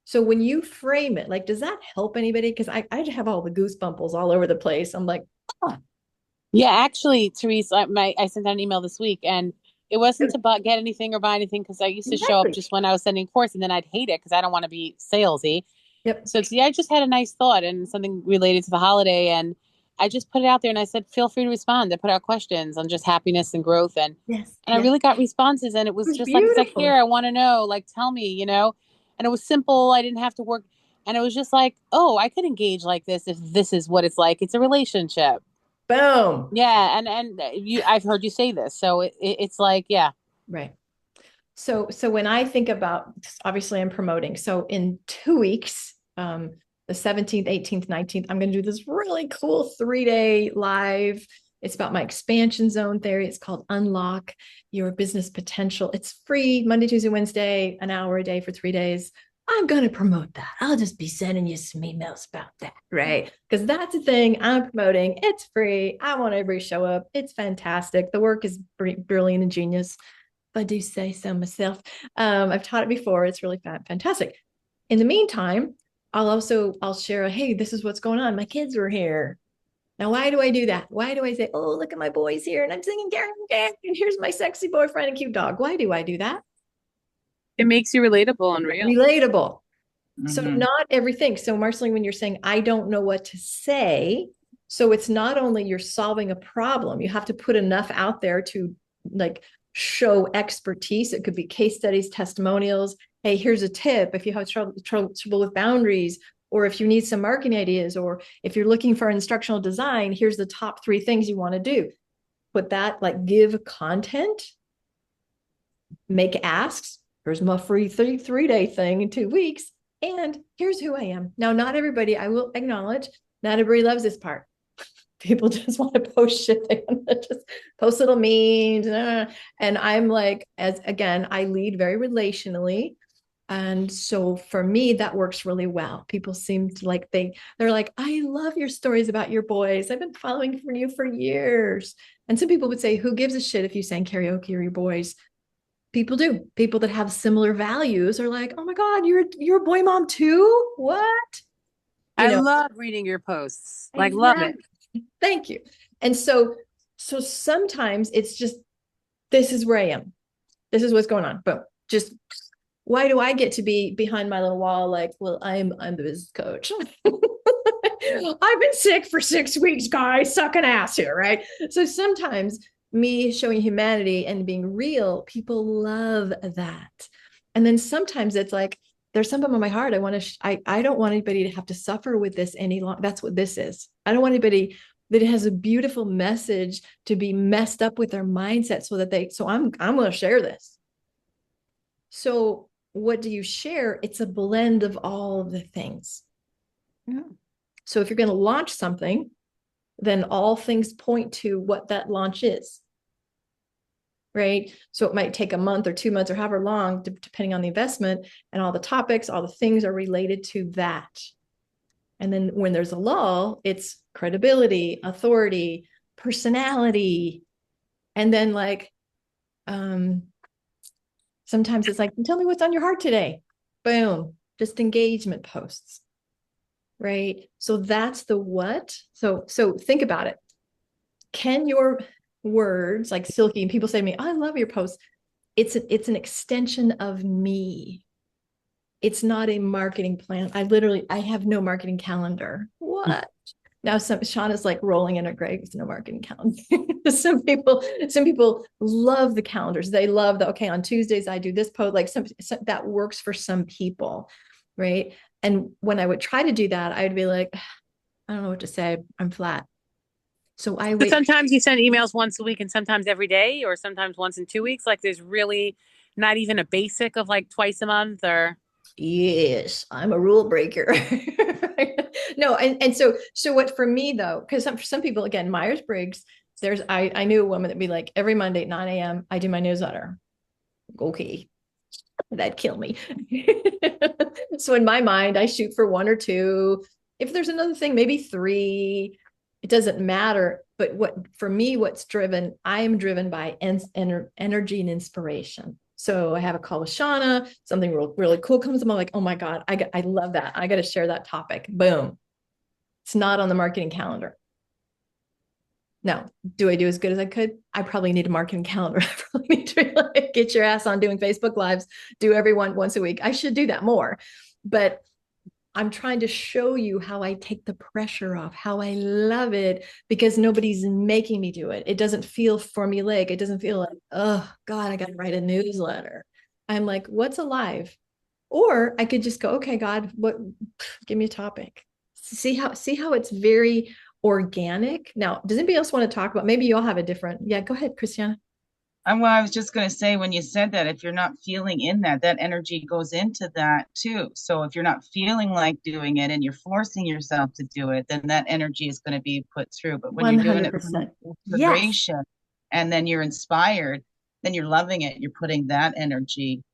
So when you frame it, like, does that help anybody? Because I have all the goosebumples all over the place. I'm like, oh. Yeah, actually, Therese, I sent out an email this week, and it wasn't to get anything or buy anything, because I used to show up just when I was sending a course, and then I'd hate it because I don't want to be salesy. Yep. So I just had a nice thought and something related to the holiday, and I just put it out there, and I said, feel free to respond. I put out questions on just happiness and growth, and I really got responses, and it was just beautiful. Like, it's like, here, I want to know, like, tell me, and it was simple. I didn't have to work, and it was just like, oh, I could engage like this if this is what it's like. It's a relationship. Boom. Yeah, and I've heard you say this, so it's like, yeah, right. So when I think about, obviously I'm promoting. So in 2 weeks, the 17th, 18th, 19th, I'm going to do this really cool 3-day live. It's about my expansion zone theory. It's called Unlock Your Business Potential. It's free Monday, Tuesday, Wednesday, an hour a day for 3 days. I'm going to promote that. I'll just be sending you some emails about that, right? Because that's a thing I'm promoting. It's free. I want everybody to show up. It's fantastic. The work is brilliant and genius, if I do say so myself. I've taught it before. It's really fantastic. In the meantime, I'll share, hey, this is what's going on. My kids were here. Now, why do I do that? Why do I say, oh, look at my boys here and I'm singing and here's my sexy boyfriend and cute dog? Why do I do that? It makes you relatable and real. Relatable. Mm-hmm. So not everything. So Marceline, when you're saying, I don't know what to say, so it's not only you're solving a problem, you have to put enough out there to like show expertise. It could be case studies, testimonials. Hey, here's a tip if you have trouble with boundaries, or if you need some marketing ideas, or if you're looking for instructional design, here's the top 3 things you want to do. Put that, like, give content, make asks. Here's my free 3-day thing in 2 weeks. And here's who I am. Now, not everybody, I will acknowledge, not everybody loves this part. People just want to post shit. They want to just post little memes. And I'm like, again, I lead very relationally. And so for me, that works really well. People seem to like, they're like, I love your stories about your boys. I've been following you for years. And some people would say, who gives a shit if you sang karaoke or your boys? People do. People that have similar values are like, oh my God, you're a boy mom too? What? I love reading your posts. Like, exactly. love it. Thank you. And so sometimes it's just, this is where I am. This is what's going on. But just, why do I get to be behind my little wall? Like, well, I'm the business coach. I've been sick for 6 weeks, guys, sucking ass here, right? So sometimes me showing humanity and being real, people love that. And then sometimes it's like, there's something on my heart. I don't want anybody to have to suffer with this any longer. That's what this is. I don't want anybody that has a beautiful message to be messed up with their mindset so I'm going to share this. So what do you share? It's a blend of all of the things. Yeah. So if you're going to launch something, then all things point to what that launch is. Right? So it might take a month or 2 months or however long, depending on the investment, and all the topics, all the things are related to that. And then when there's a lull, it's credibility, authority, personality. And then like, sometimes it's like, tell me what's on your heart today. Boom, just engagement posts. Right? So that's the what. So think about it. Can your words, like Silky, and people say to me, oh, I love your posts. It's an extension of me. It's not a marketing plan. I have no marketing calendar. What? Now Shauna's like rolling in her grave with no marketing calendar. some people love the calendars. They love okay, on Tuesdays I do this post, like some that works for some people, right? And when I would try to do that, I'd be like, I don't know what to say. I'm flat. So I wait. Sometimes you send emails once a week and sometimes every day, or sometimes once in 2 weeks. Like there's really not even a basic of like twice a month or. Yes, I'm a rule breaker. No, and so what for me though, because for some people, again, Myers-Briggs, I knew a woman that'd be like, every Monday at 9 a.m. I do my newsletter. Okay, that'd kill me. So in my mind, I shoot for 1 or 2. If there's another thing, maybe 3. It doesn't matter. But what's driven, I am driven by energy and inspiration. So I have a call with Shauna, something really cool comes up. I'm like, oh my God, I love that. I got to share that topic. Boom. It's not on the marketing calendar. Now, do I do as good as I could? I probably need a marketing calendar. I probably need to like, get your ass on doing Facebook Lives, do every once a week. I should do that more. But I'm trying to show you how I take the pressure off, how I love it because nobody's making me do it. It doesn't feel formulaic. It doesn't feel like, oh God, I got to write a newsletter. I'm like, what's alive? Or I could just go, okay, God, give me a topic. See how it's very organic. Now, does anybody else want to talk about, maybe you all have a different, yeah, go ahead, Christiana. Well, I was just going to say, when you said that, if you're not feeling in that energy goes into that too. So if you're not feeling like doing it and you're forcing yourself to do it, then that energy is going to be put through. But when 100%. You're doing it from inspiration, yes. And then you're inspired, then you're loving it. You're putting that energy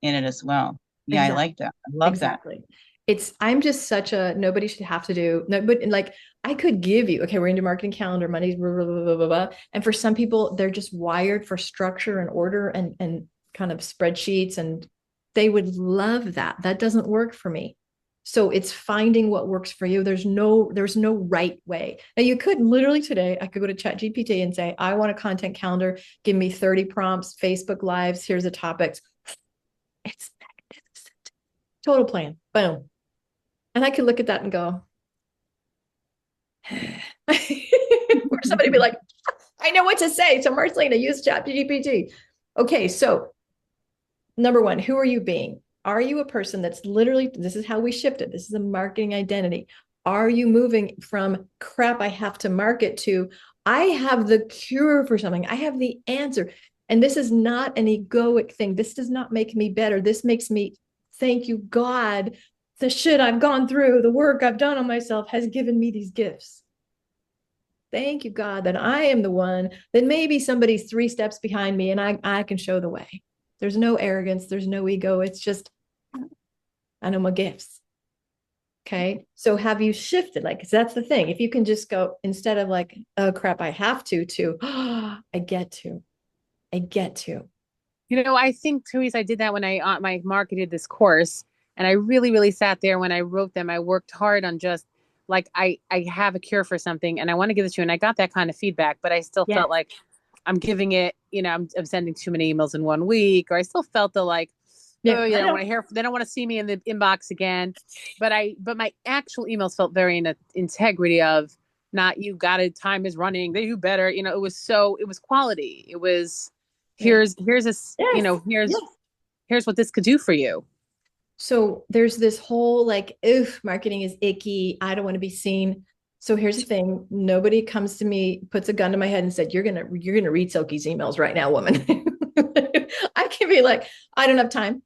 in it as well. Yeah, Exactly. I like that. I love that. Exactly. I'm just such a, nobody should have to do, no, but like I could give you, okay, we're into marketing calendar, money's blah, blah, blah, blah, blah, blah. And for some people, they're just wired for structure and order and kind of spreadsheets, and they would love that. That doesn't work for me. So it's finding what works for you. There's no right way. Now you could literally today, I could go to ChatGPT and say, I want a content calendar. Give me 30 prompts, Facebook lives. Here's the topics. It's magnificent. Total plan. Boom. And I could look at that and go, or somebody be like, I know what to say. So Marcelina, use ChatGPT. Okay, so number one, who are you being? Are you a person that's literally, this is how we shift it. This is a marketing identity. Are you moving from crap, I have to market to, I have the cure for something. I have the answer. And this is not an egoic thing. This does not make me better. This makes me, thank you, God. The shit I've gone through, the work I've done on myself has given me these gifts. Thank you, God, that I am the one that maybe somebody's 3 steps behind me and I can show the way. There's no arrogance. There's no ego. It's just, I know my gifts. Okay. So have you shifted? Like, 'cause that's the thing. If you can just go instead of like, oh crap, I have to, oh, I get to. You know, I think, Therese, I did that when I marketed this course, and I really, really sat there when I wrote them. I worked hard on just like, I have a cure for something and I want to give it to you. And I got that kind of feedback, but I still felt like I'm giving it, you know, I'm sending too many emails in 1 week, or I still felt the like, oh, you know, when I hear, they don't want to see me in the inbox again. But my actual emails felt very in integrity of not, you got it, time is running, they do better. You know, it was quality. It was, here's this, you know, here's what this could do for you. So there's this whole like, oof, marketing is icky. I don't want to be seen. So here's the thing. Nobody comes to me, puts a gun to my head and said, you're gonna read Silky's emails right now, woman. I can be like, I don't have time.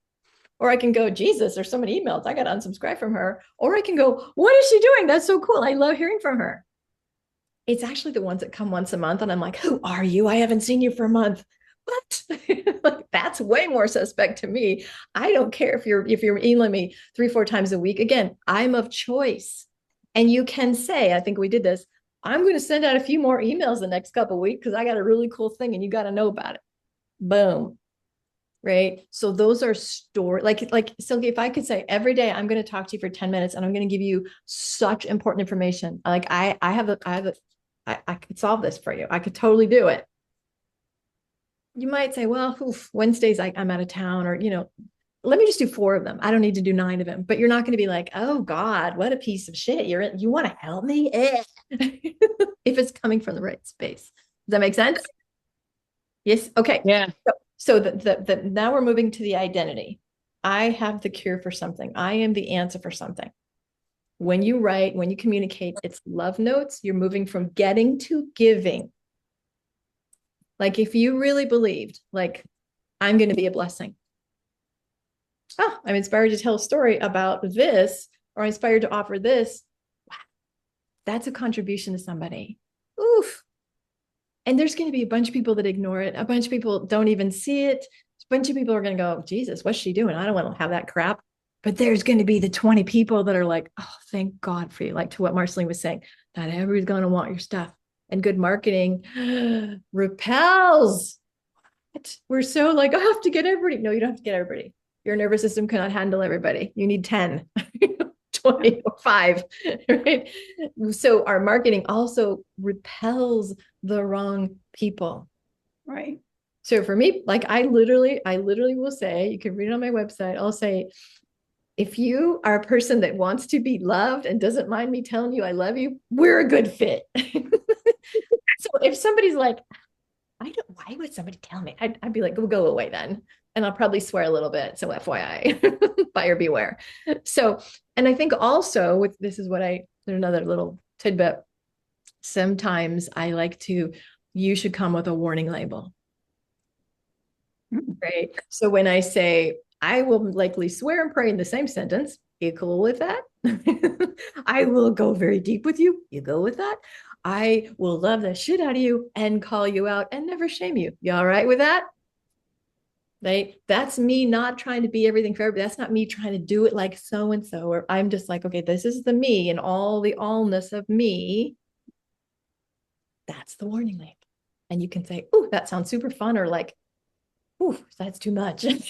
Or I can go, Jesus, there's so many emails. I got to unsubscribe from her. Or I can go, what is she doing? That's so cool. I love hearing from her. It's actually the ones that come once a month. And I'm like, who are you? I haven't seen you for a month. What? Like, that's way more suspect to me. I don't care if you're emailing me 3-4 times a week. Again, I'm of choice. And you can say, I think we did this, I'm going to send out a few more emails the next couple of weeks because I got a really cool thing and you got to know about it. Boom. Right. So those are like Silky, if I could say every day I'm going to talk to you for 10 minutes and I'm going to give you such important information. Like I could solve this for you. I could totally do it. You might say, well, Wednesdays I'm out of town, or, you know, let me just do 4 of them. I don't need to do 9 of them. But you're not going to be like, oh God, what a piece of shit. You want to help me? If it's coming from the right space. Does that make sense? Yes. Okay. Yeah. So now we're moving to the identity. I have the cure for something. I am the answer for something. When you write, when you communicate, it's love notes. You're moving from getting to giving. Like if you really believed, like, I'm going to be a blessing. Oh, I'm inspired to tell a story about this, or I'm inspired to offer this. Wow. That's a contribution to somebody. Oof. And there's going to be a bunch of people that ignore it. A bunch of people don't even see it. A bunch of people are going to go, Jesus, what's she doing? I don't want to have that crap. But there's going to be the 20 people that are like, oh, thank God for you. Like to what Marceline was saying, not everybody's going to want your stuff. And good marketing repels. We're so like, I have to get everybody. No, you don't have to get everybody. Your nervous system cannot handle everybody. You need 10, 20, 5, right? So our marketing also repels the wrong people. Right. So for me, like I literally will say, you can read it on my website. I'll say, if you are a person that wants to be loved and doesn't mind me telling you I love you, we're a good fit. So if somebody's like, why would somebody tell me? I'd be like, go away then. And I'll probably swear a little bit. So FYI, buyer beware. So, and I think also there's another little tidbit. Sometimes I like you should come with a warning label. Right. So when I say, I will likely swear and pray in the same sentence, you cool with that? I will go very deep with you. You go with that? I will love the shit out of you and call you out and never shame you. You all right with that? right? That's me not trying to be everything for everybody. That's not me trying to do it like so and so, or I'm just like, okay, this is the me and all the allness of me. That's the warning label. And you can say, oh, that sounds super fun, or like, oh, that's too much. Does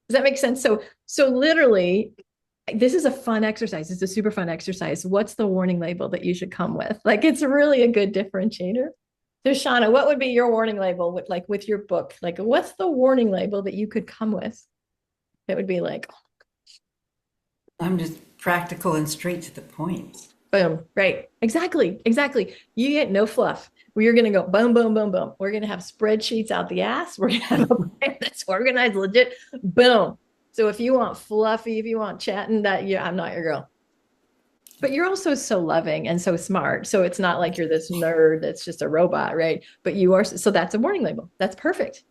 that make sense? So literally, this is a fun exercise. It's a super fun exercise. What's the warning label that you should come with? Like, it's really a good differentiator. So Shauna, what would be your warning label with your book? Like, what's the warning label that you could come with? That would be like, I'm just practical and straight to the point. boom, right. Exactly. You get no fluff. We're going to go boom, boom, boom, boom. We're going to have spreadsheets out the ass. We're going to have a plan that's organized, legit, boom. So if you want fluffy, if you want chatting, I'm not your girl. But you're also so loving and so smart. So it's not like you're this nerd that's just a robot, right? But you are. So that's a warning label. That's perfect,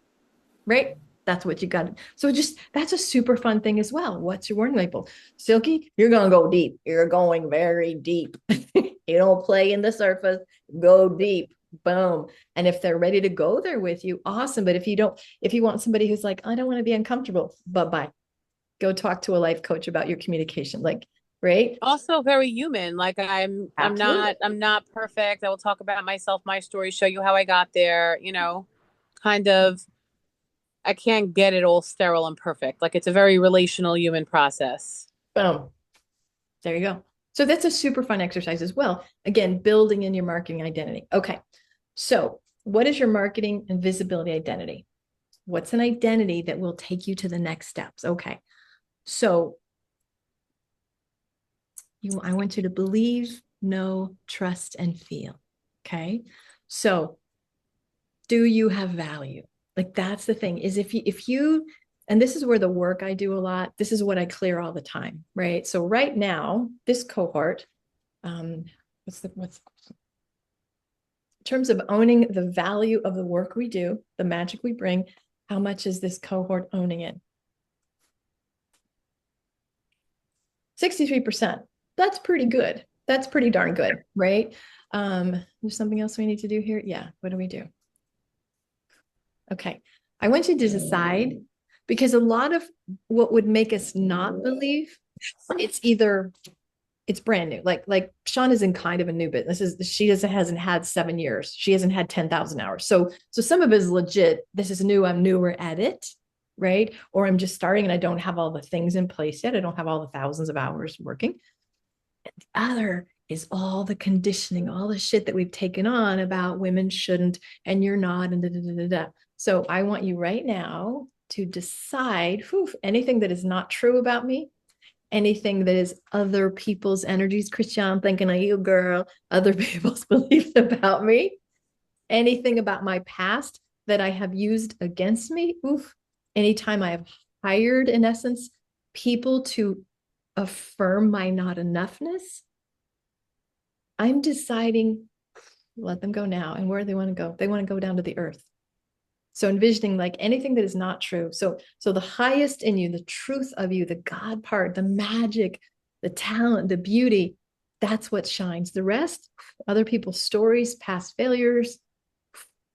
right? That's what you got. So that's a super fun thing as well. What's your warning label? Silky, you're going to go deep. You're going very deep. You don't play in the surface, go deep. Boom. And if they're ready to go there with you, awesome. But if you want somebody who's like, I don't want to be uncomfortable, bye-bye. Go talk to a life coach about your communication. Like, right? Also very human. Like I'm Absolutely. I'm not perfect. I will talk about myself, my story, show you how I got there, kind of. I can't get it all sterile and perfect. Like it's a very relational human process. Boom. There you go. So that's a super fun exercise as well. Again, building in your marketing identity. Okay. So what is your marketing and visibility identity? What's an identity that will take you to the next steps? Okay. So I want you to believe, know, trust, and feel. Okay. So do you have value? Like that's the thing is if you, and this is where the work I do a lot, this is what I clear all the time, right? So right now, this cohort, what's in terms of owning the value of the work we do, the magic we bring, how much is this cohort owning it? 63%. That's pretty good. That's pretty darn good, right? There's something else we need to do here. Yeah. What do we do? Okay. I want you to decide, because a lot of what would make us not believe, it's brand new. Like Sean is in kind of a new business. She hasn't had 7 years. She hasn't had 10,000 hours. So some of it is legit. This is new. I'm newer at it, right? Or I'm just starting and I don't have all the things in place yet. I don't have all the thousands of hours working. And the other is all the conditioning, all the shit that we've taken on about women shouldn't, and you're not, and da, da, da, da, da. So I want you right now to decide anything that is not true about me, anything that is other people's energies. Christian, I'm thinking of you, girl, other people's beliefs about me, anything about my past that I have used against me. Anytime I have hired, in essence, people to affirm my not enoughness, I'm deciding, let them go now. And where do they want to go? They want to go down to the earth. So envisioning like anything that is not true. So the highest in you, the truth of you, the God part, the magic, the talent, the beauty, that's what shines. The rest, other people's stories, past failures,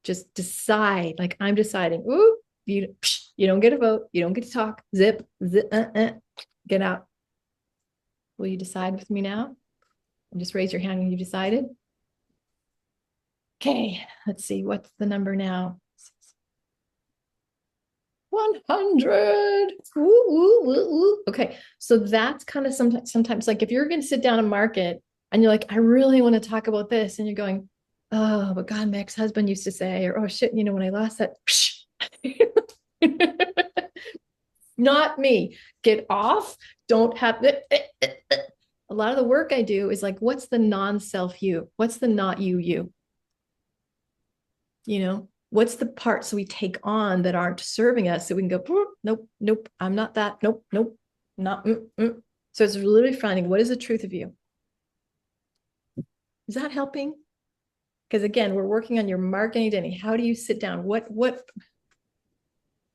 just decide. Like I'm deciding, you don't get a vote. You don't get to talk. Zip, get out. Will you decide with me now? And just raise your hand when you decided. Okay, let's see. What's the number now? 100. Woo, woo, woo, woo. Okay, so that's kind of sometimes like if you're going to sit down and market and you're like, I really want to talk about this, and you're going, oh, but God, my ex-husband used to say, or oh shit, when I lost that, not me. Get off. Don't have it. A lot of the work I do is like, what's the non-self you? What's the not you? What's the parts we take on that aren't serving us so we can go, nope, I'm not that. Nope, not. So it's literally finding what is the truth of you. Is that helping? Because again, we're working on your marketing identity. How do you sit down?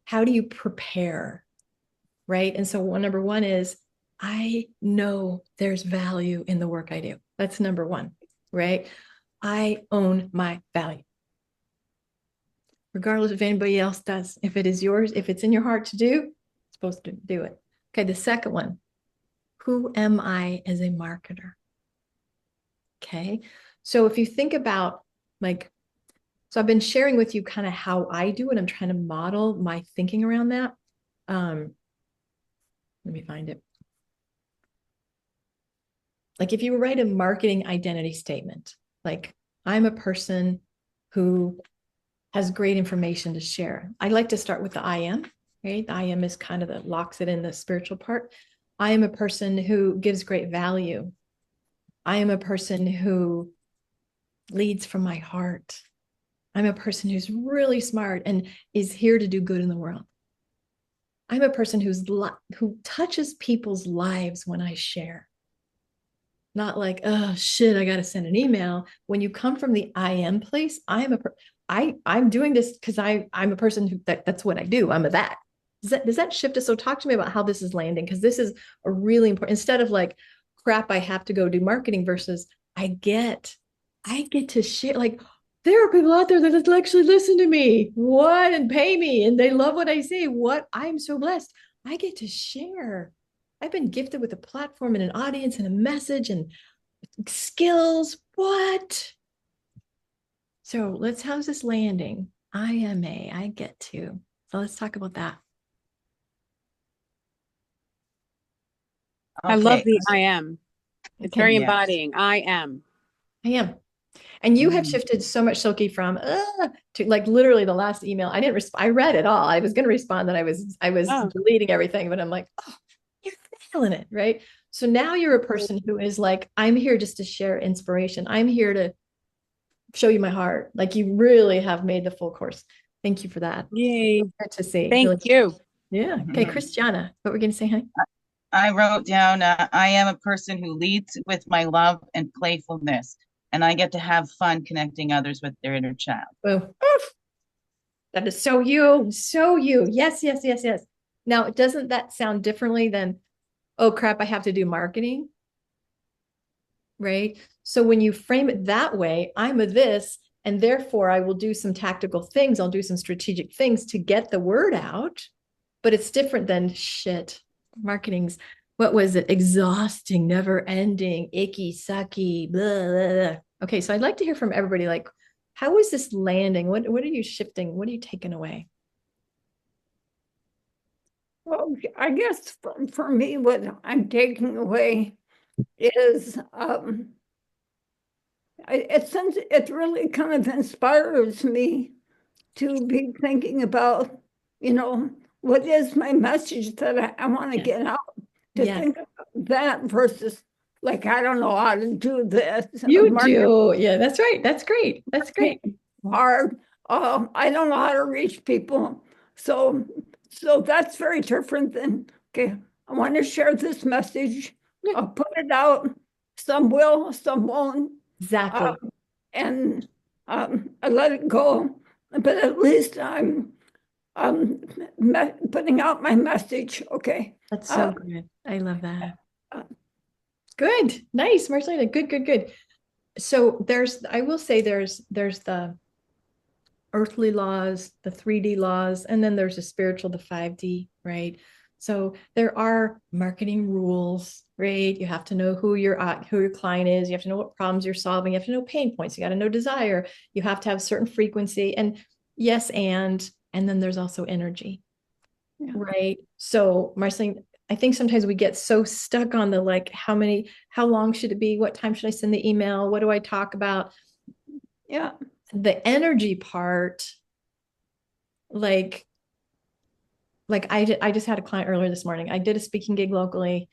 How do you prepare? Right. And so number one is, I know there's value in the work I do. That's number one, right? I own my value. regardless if anybody else does. If it is yours, if it's in your heart to do, you're supposed to do it. Okay, the second one, who am I as a marketer? Okay, so if you think about like, so I've been sharing with you kind of how I do it. I'm trying to model my thinking around that. Let me find it. Like if you write a marketing identity statement, like I'm a person who has great information to share. I like to start with the I am, right? The I am is kind of the locks it in the spiritual part. I am a person who gives great value. I am a person who leads from my heart. I'm a person who's really smart and is here to do good in the world. I'm a person who touches people's lives when I share. Not like, oh shit, I got to send an email. When you come from the I am place, I'm doing this because I'm a person who that's what I do. I'm a that. Does that shift us? So talk to me about how this is landing, because this is a really important, instead of like, crap, I have to go do marketing versus I get to share. Like there are people out there that actually listen to me, what, and pay me, and they love what I say. What, I'm so blessed. I get to share. I've been gifted with a platform and an audience and a message and skills. What? So how's this landing? I get to. So let's talk about that. I love Okay. the I am. It's Okay. very Yeah. embodying. I am. I am. And you have shifted so much, Silky, from to like literally the last email. I didn't respond. I read it all. I was going to respond that I was Oh. deleting everything, but I'm like, oh, you're feeling it, right? So now you're a person who is like, I'm here just to share inspiration. I'm here to show you my heart. Like you really have made the full course. Thank you for that. Yay. Good to see. Thank Really. you. Yeah. Okay, Mhm. Christiana, what we're going to say, honey? I wrote down, I am a person who leads with my love and playfulness, and I get to have fun connecting others with their inner child. Oh, that is so you, so you. Yes, yes, yes, yes. Now, doesn't that sound differently than, oh crap, I have to do marketing? Right? So when you frame it that way, I'm a this, and therefore I will do some tactical things. I'll do some strategic things to get the word out. But it's different than shit. Marketing's, what was it? Exhausting, never ending, icky, sucky, blah, blah, blah. Okay, so I'd like to hear from everybody, like, how is this landing? What are you shifting? What are you taking away? Well, I guess for me, what I'm taking away is it really kind of inspires me to be thinking about, what is my message that I want to Yes. get out, to Yes. think about that versus like, I don't know how to do this. You Marketing do. Yeah, that's right. That's great. That's great. hard. I don't know how to reach people. So that's very different than, okay, I want to share this message. Yeah. I'll put it out. Some will, some won't. Exactly. And I let it go. But at least I'm putting out my message. Okay. That's so good. I love that. Good. Nice, Marcelina. Good, good, good. So I will say there's the earthly laws, the 3D laws, and then there's the spiritual, the 5D, right? So there are marketing rules, right? You have to know who your client is. You have to know what problems you're solving. You have to know pain points. You got to know desire. You have to have certain frequency. And yes, and then there's also energy, right? So Marceline, I think sometimes we get so stuck on the like, how long should it be? What time should I send the email? What do I talk about? Yeah. The energy part, like I just had a client earlier this morning. I did a speaking gig locally,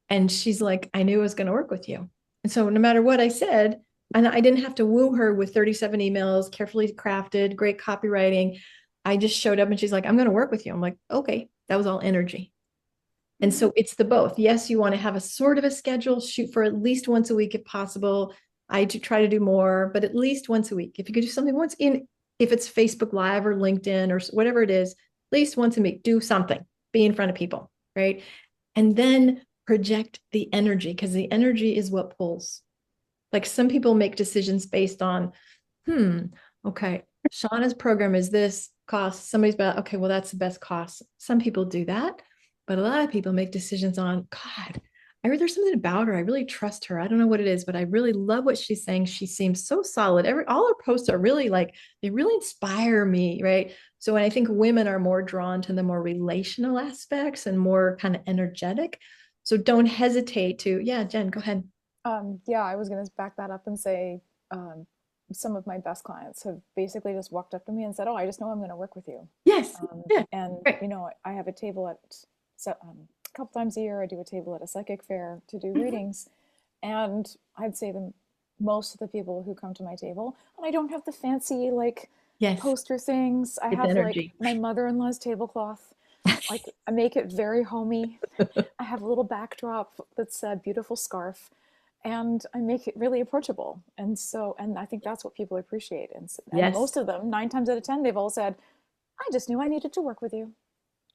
and she's like, I knew I was going to work with you. And so no matter what I said, and I didn't have to woo her with 37 emails, carefully crafted, great copywriting. I just showed up and she's like, I'm going to work with you. I'm like, okay, that was all energy. And so it's the both. Yes, you want to have a sort of a schedule, shoot for at least once a week if possible. I do try to do more, but at least once a week. If you could do something once if it's Facebook Live or LinkedIn or whatever it is, at least once a week, do something, be in front of people, right? And then project the energy, because the energy is what pulls. Like some people make decisions based on, okay, Shauna's program is this cost. Somebody's about, okay, well, that's the best cost. Some people do that, but a lot of people make decisions on, God, there's something about her. I really trust her. I don't know what it is, but I really love what she's saying. She seems so solid. All her posts are really like, they really inspire me, right? So when I think women are more drawn to the more relational aspects and more kind of energetic. So don't hesitate to, yeah, Jen, go ahead. Yeah, I was going to back that up and say some of my best clients have basically just walked up to me and said, "Oh, I just know I'm going to work with you." Yes. Yeah. And Right. you know, I have a table at a couple times a year. I do a table at a psychic fair to do readings, and I'd say most of the people who come to my table, and I don't have the fancy like Yes. poster things. I It's have energy. like my mother-in-law's tablecloth. Like I make it very homey. I have a little backdrop that's a beautiful scarf, and I make it really approachable. And so, and I think that's what people appreciate. And Yes. most of them, 9 times out of 10, they've all said, "I just knew I needed to work with you."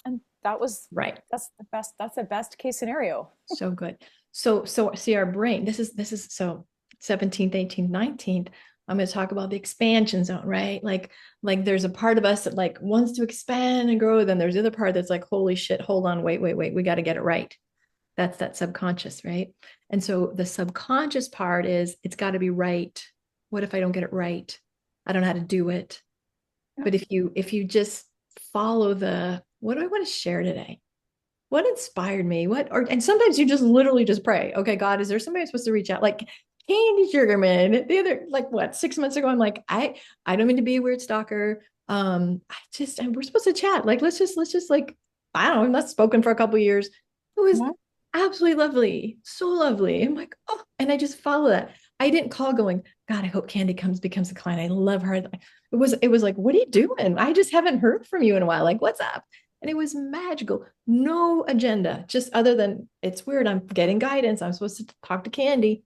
And that was Right. That's the best. That's the best case scenario. So good. So see our brain. This is so 17th, 18th, 19th. I'm going to talk about the expansion zone, right? Like there's a part of us that like wants to expand and grow. Then there's the other part that's like, holy shit, hold on, wait. We got to get it right. That's that subconscious, right? And so the subconscious part is it's got to be right. What if I don't get it right? I don't know how to do it. But if you just follow what do I want to share today? What inspired me? And sometimes you just literally just pray, okay, God, is there somebody I'm supposed to reach out? Like Candy Sugarman, the other, like what, 6 months ago, I'm like, I don't mean to be a weird stalker. We're supposed to chat. Like, let's just like, I don't know, I'm not spoken for a couple of years. It was absolutely lovely. So lovely. I'm like, oh, and I just follow that. I didn't call going, God, I hope Candy becomes a client. I love her. It was like, what are you doing? I just haven't heard from you in a while. Like, what's up? And it was magical. No agenda, just other than it's weird. I'm getting guidance. I'm supposed to talk to Candy.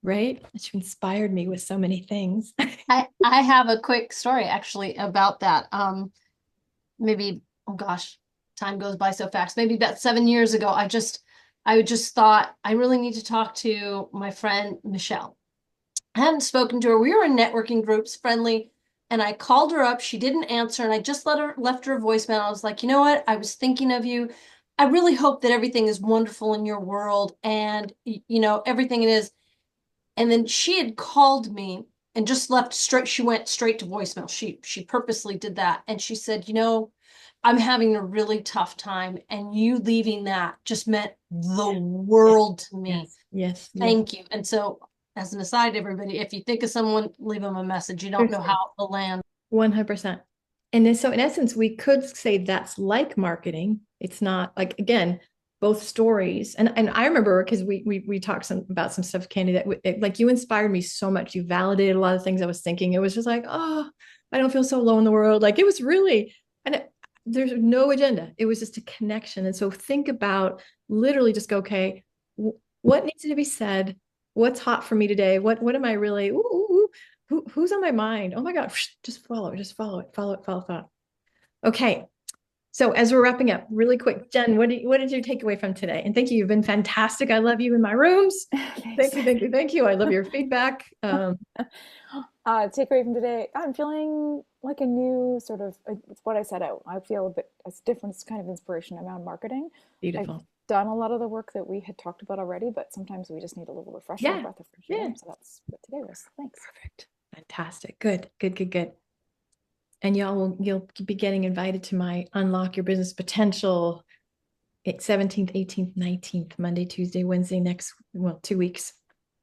Right? She inspired me with so many things. I have a quick story actually about that. Maybe, oh gosh, time goes by so fast. Maybe about 7 years ago, I just thought I really need to talk to my friend Michelle. I hadn't spoken to her. We were in networking groups, friendly, and I called her up. She didn't answer, and I just left her a voicemail. I was like, you know what? I was thinking of you. I really hope that everything is wonderful in your world, and you know everything it is. And then she had called me and just left straight. She went straight to voicemail. She purposely did that, and she said, you know, I'm having a really tough time, and you leaving that just meant the world to me. Yes. Thank you. And so, as an aside, everybody, if you think of someone, leave them a message. You don't know how it will land. 100%. And then, so in essence, we could say that's like marketing. It's not like, again, both stories. And I remember because we talked about some stuff, Candy, that like you inspired me so much. You validated a lot of things I was thinking. It was just like, oh, I don't feel so low in the world. Like it was really, there's no agenda. It was just a connection. And so think about literally just go, okay, what needs to be said? What's hot for me today? What am I really, who's on my mind? Oh my God, just follow it, follow thought. Okay. So as we're wrapping up really quick, Jen, what did you take away from today? And thank you. You've been fantastic. I love you in my rooms. Thank you. I love your feedback. Take away from today, I'm feeling like a new sort of, it's what I set out. I feel a bit, it's different kind of inspiration around marketing. Beautiful. I've done a lot of the work that we had talked about already, but sometimes we just need a little refresher, breath of fresh air. So that's what today was. Thanks. Perfect. Fantastic. Good. And you'll be getting invited to my Unlock Your Business Potential 17th, 18th, 19th, Monday, Tuesday, Wednesday, 2 weeks.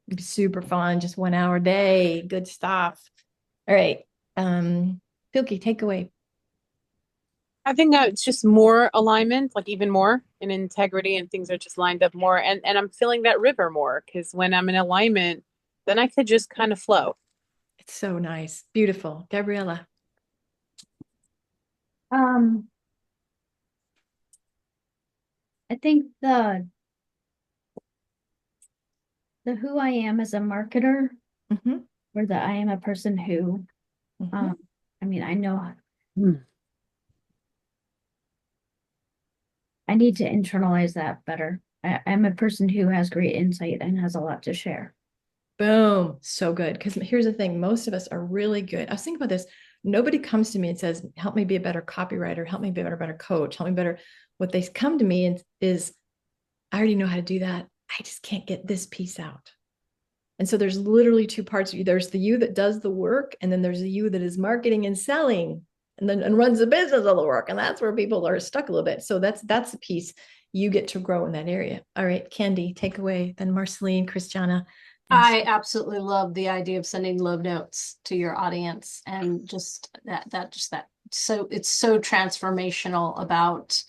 It'll be super fun, just 1 hour day. Good stuff. All right. Silky, take away. I think that it's just more alignment, like even more in integrity, and things are just lined up more. And I'm feeling that river more because when I'm in alignment, then I could just kind of flow. It's so nice. Beautiful. Gabriella. I think the who I am as a marketer, or that I am a person who, I mean, I know I need to internalize that better. I'm a person who has great insight and has a lot to share. Boom. So good. Because here's the thing. Most of us are really good. I was thinking about this. nobody comes to me and says, help me be a better copywriter, help me be a better coach, help me better. What they come to me and is, I already know how to do that. I just can't get this piece out. And so there's literally two parts of you. There's the you that does the work, and then there's the you that is marketing and selling and runs the business of the work. And that's where people are stuck a little bit. So that's the piece you get to grow in that area. All right, Candy, take away. Then Marceline, Christiana. I absolutely love the idea of sending love notes to your audience, and just that. So it's so transformational about,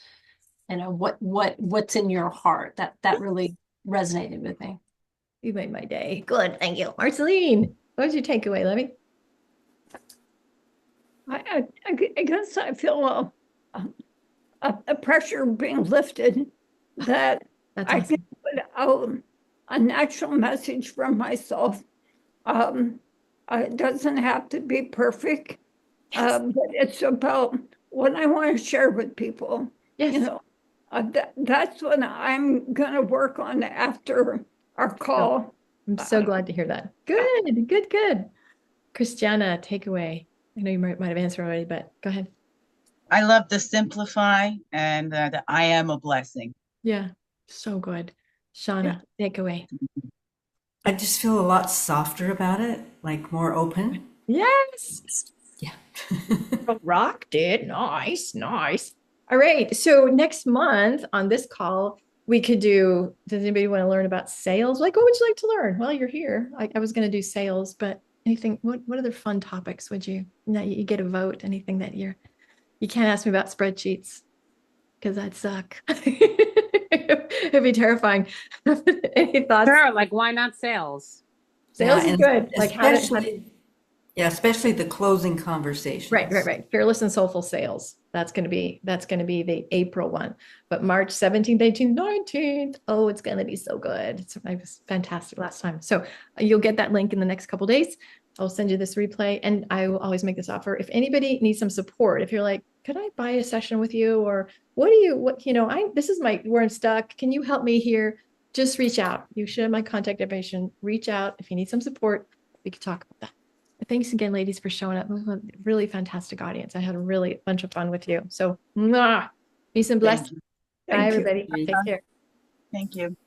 you know, what's in your heart. That really resonated with me. You made my day. Good, thank you. Marceline, what was your takeaway, Levy? I guess I feel a pressure being lifted that That's I awesome. can put out a natural message from myself. It doesn't have to be perfect, Yes. but it's about what I want to share with people. Yes. You know, that's what I'm going to work on after our call. I'm so glad to hear that. Good. Christiana, takeaway. I know you might have answered already, but go ahead. I love the simplify and the I am a blessing. Yeah, so good. Shauna, takeaway. I just feel a lot softer about it, like more open. Yes. Yeah. Rocked it. Nice. All right. So next month on this call, we could do, does anybody want to learn about sales? Like, what would you like to learn? Well, you're here. I was going to do sales, but anything, what other fun topics would you get a vote? Anything that you can't ask me about spreadsheets because I'd suck. It'd be terrifying. Any thoughts? Sure, like why not sales? Sales is good. Like especially the closing conversations. Right. Fearless and soulful sales. That's going to be the April one. But March 17th, 18th, 19th. Oh, it's going to be so good. It was fantastic last time. So you'll get that link in the next couple of days. I'll send you this replay, and I will always make this offer. If anybody needs some support, if you're like, could I buy a session with you? Or we're stuck. Can you help me here? Just reach out. You should have my contact information. Reach out. If you need some support, we could talk about that. Thanks again, ladies, for showing up. It was a really fantastic audience. I had a really bunch of fun with you. So, peace and blessings. Bye, everybody. Take care. Thank you.